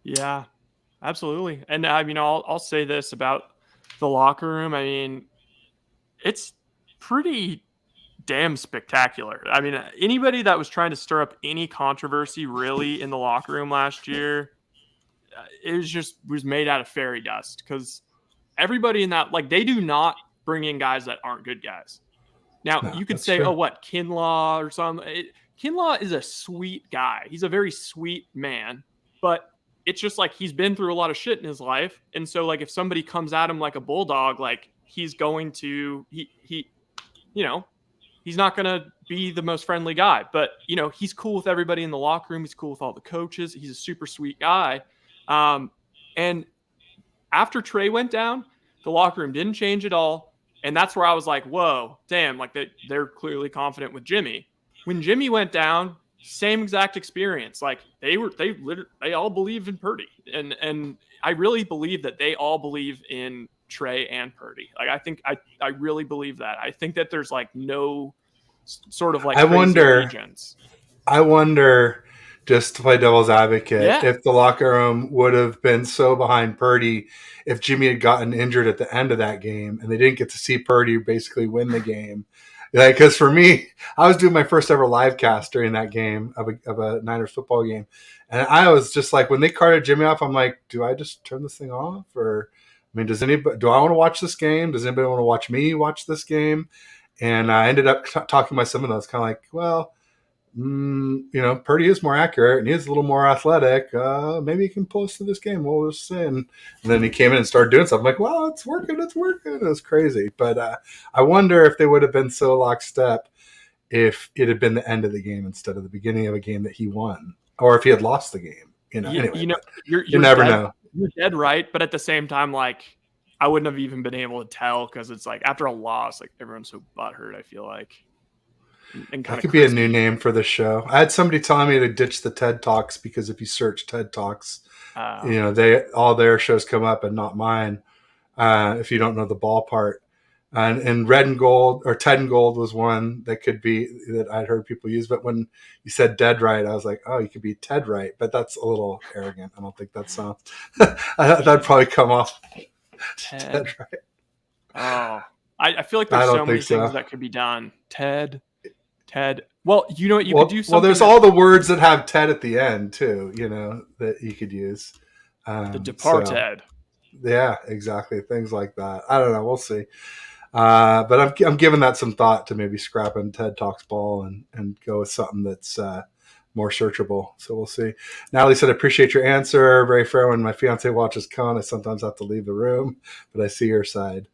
[SPEAKER 2] Yeah, absolutely. And I mean, I'll say this about the locker room. I mean, it's pretty damn spectacular. I mean, anybody that was trying to stir up any controversy really in the locker room last year, it was made out of fairy dust, because everybody in that, like, they do not bring in guys that aren't good guys. Now,
[SPEAKER 1] No,
[SPEAKER 2] you could
[SPEAKER 1] that's
[SPEAKER 2] say,
[SPEAKER 1] true.
[SPEAKER 2] oh, what, Kinlaw or something. Kinlaw is a sweet guy. He's a very sweet man, but it's just like he's been through a lot of shit in his life. And so, like, if somebody comes at him like a bulldog, like, he's going to, he you know, he's not going to be the most friendly guy. But, you know, he's cool with everybody in the locker room. He's cool with all the coaches. He's a super sweet guy. And after Trey went down, the locker room didn't change at all. And that's where I was like, whoa, damn, like they're clearly confident with Jimmy. When Jimmy went down, same exact experience. Like they all believe in Purdy. And I really believe that they all believe in Trey and Purdy. Like I really believe that. I think that there's like no sort of like crazy allegiance.
[SPEAKER 1] I wonder, just to play devil's advocate,
[SPEAKER 2] Yeah.
[SPEAKER 1] if the locker room would have been so behind Purdy if Jimmy had gotten injured at the end of that game and they didn't get to see Purdy basically win the game. Like, because for me, I was doing my first ever live cast during that game of a Niners football game. And I was just like, when they carted Jimmy off, I'm like, do I just turn this thing off? Or, I mean, do I want to watch this game? Does anybody want to watch me watch this game? And I ended up talking about some of those, kind of like, well, you know, Purdy is more accurate and he is a little more athletic. Maybe he can pull us through this game. We'll just see. And then he came in and started doing something. I'm like, wow, it's working. It's working. It was crazy. But I wonder if they would have been so lockstep if it had been the end of the game instead of the beginning of a game that he won, or if he had lost the game. You know, anyway,
[SPEAKER 2] you know,
[SPEAKER 1] you never know.
[SPEAKER 2] You're dead right, but at the same time, like, I wouldn't have even been able to tell, because it's like after a loss, like everyone's so butthurt, I feel like. And
[SPEAKER 1] That could be a new name for the show. I had somebody telling me to ditch the TED Talks, because if you search TED Talks, you know, all their shows come up and not mine. If you don't know the ball part, and Red and Gold or Ted and Gold was one that could be that I'd heard people use. But when you said Dead Right, I was like, oh, you could be Ted Right, but that's a little arrogant. I don't think that sounds. That'd probably come off
[SPEAKER 2] Ted.
[SPEAKER 1] right?
[SPEAKER 2] Oh, I feel like
[SPEAKER 1] I
[SPEAKER 2] there's
[SPEAKER 1] don't
[SPEAKER 2] so
[SPEAKER 1] think
[SPEAKER 2] many things
[SPEAKER 1] so.
[SPEAKER 2] that could be done. Ted. Well, you know what? You could do
[SPEAKER 1] Well, there's
[SPEAKER 2] something.
[SPEAKER 1] all the words that have Ted at the end too. That you could use.
[SPEAKER 2] The
[SPEAKER 1] So
[SPEAKER 2] Departed.
[SPEAKER 1] yeah, exactly. Things like that. I don't know. We'll see. But I'm giving that some thought to maybe scrapping Ted Talks Ball and go with something that's more searchable. So we'll see. Natalie said, I appreciate your answer. Very fair. When my fiance watches Con, I sometimes have to leave the room, but I see your side.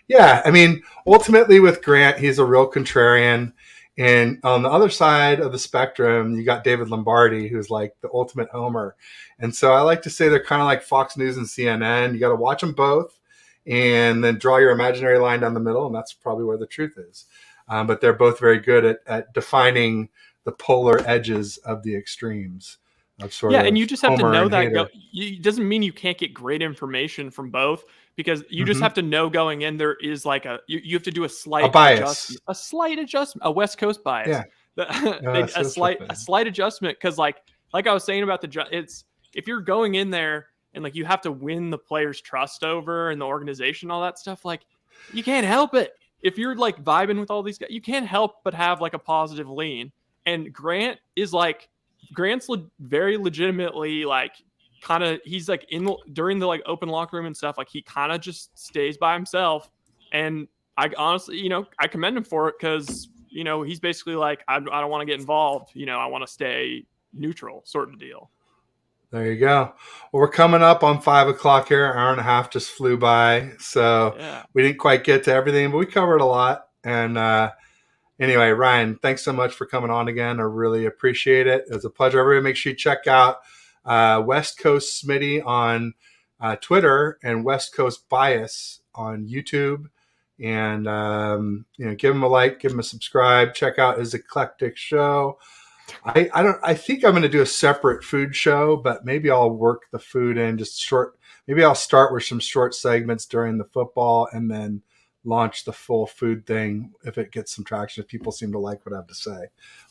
[SPEAKER 1] Yeah, I mean, ultimately with Grant, he's a real contrarian. And on the other side of the spectrum, you got David Lombardi, who's like the ultimate homer. And so I like to say they're kind of like Fox News and CNN. You got to watch them both and then draw your imaginary line down the middle. And that's probably where the truth is. But they're both very good at defining the polar edges of the extremes of sort
[SPEAKER 2] Yeah, and
[SPEAKER 1] of
[SPEAKER 2] you just have to
[SPEAKER 1] homer
[SPEAKER 2] know
[SPEAKER 1] and
[SPEAKER 2] that.
[SPEAKER 1] hater.
[SPEAKER 2] It doesn't mean you can't get great information from both, because you just
[SPEAKER 1] Mm-hmm.
[SPEAKER 2] have to know going in there is like you have to do a
[SPEAKER 1] A
[SPEAKER 2] slight
[SPEAKER 1] bias.
[SPEAKER 2] adjustment, a West Coast bias,
[SPEAKER 1] Yeah. No, that's so
[SPEAKER 2] a
[SPEAKER 1] fascinating.
[SPEAKER 2] slight adjustment, because like I was saying about it's if you're going in there and like you have to win the players' trust over and the organization, all that stuff, like you can't help it. If you're like vibing with all these guys, you can't help but have like a positive lean. And Grant's very legitimately like kind of he's like during the like open locker room and stuff, like he kind of just stays by himself. And I honestly, I commend him for it, because he's basically like, I don't want to get involved, I want to stay neutral, sort of deal.
[SPEAKER 1] There you go. Well, we're coming up on 5 o'clock here. An hour and a half just flew by. So
[SPEAKER 2] Yeah.
[SPEAKER 1] we didn't quite get to everything, but we covered a lot. And anyway, Ryan, thanks so much for coming on again. I really appreciate it. It was a pleasure. Everybody, make sure you check out West Coast Smitty on Twitter and West Coast Bias on YouTube. And give him a like, give him a subscribe. Check out his eclectic show. I think I'm going to do a separate food show, but maybe I'll work the food in just short. Maybe I'll start with some short segments during the football and then launch the full food thing if it gets some traction. If people seem to like what I have to say,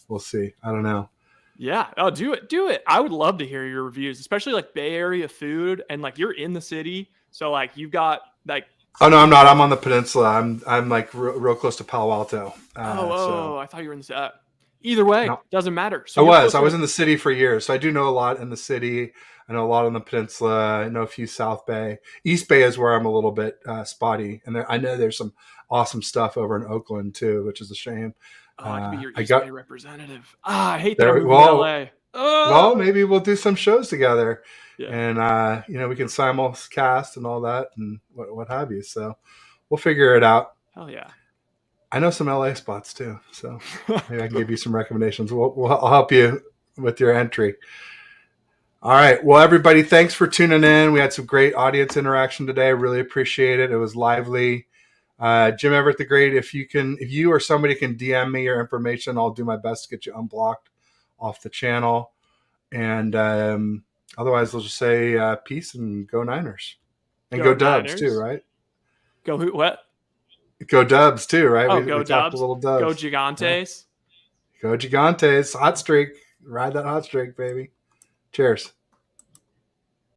[SPEAKER 1] we'll see. I don't know.
[SPEAKER 2] Yeah. Oh, do it. I would love to hear your reviews, especially like Bay Area food, and like you're in the city, so like you've got like.
[SPEAKER 1] Oh no, I'm not. I'm on the peninsula. I'm like real close to Palo Alto. So
[SPEAKER 2] I thought you were in the. Either way,
[SPEAKER 1] no,
[SPEAKER 2] doesn't matter. So
[SPEAKER 1] I
[SPEAKER 2] you're
[SPEAKER 1] was. I
[SPEAKER 2] closer
[SPEAKER 1] was
[SPEAKER 2] to.
[SPEAKER 1] in the city for years, so I do know a lot in the city. I know a lot on the peninsula. I know a few South Bay. East Bay is where I'm a little bit spotty, and I know there's some awesome stuff over in Oakland too, which is a shame.
[SPEAKER 2] Oh, I could be your
[SPEAKER 1] I
[SPEAKER 2] East
[SPEAKER 1] got
[SPEAKER 2] Bay representative. I hate that I'm
[SPEAKER 1] there.
[SPEAKER 2] moving to LA.
[SPEAKER 1] Well, maybe we'll do some shows together,
[SPEAKER 2] Yeah.
[SPEAKER 1] and we can simulcast and all that, and what have you. So we'll figure it out.
[SPEAKER 2] Hell yeah.
[SPEAKER 1] I know some LA spots too, so maybe I can give you some recommendations. I'll help you with your entry. All right. Well, everybody, thanks for tuning in. We had some great audience interaction today. I really appreciate it. It was lively. Jim Everett the Great, if you or somebody can DM me your information, I'll do my best to get you unblocked off the channel. And otherwise, we'll just say peace and go Niners. And go Dubs
[SPEAKER 2] Niners.
[SPEAKER 1] too, right?
[SPEAKER 2] Go who? What?
[SPEAKER 1] Go Dubs too, right?
[SPEAKER 2] Oh,
[SPEAKER 1] We talked a
[SPEAKER 2] Dubs.
[SPEAKER 1] little Dubs.
[SPEAKER 2] Go Gigantes.
[SPEAKER 1] Yeah. Go Gigantes. Hot streak. Ride that hot streak, baby. Cheers.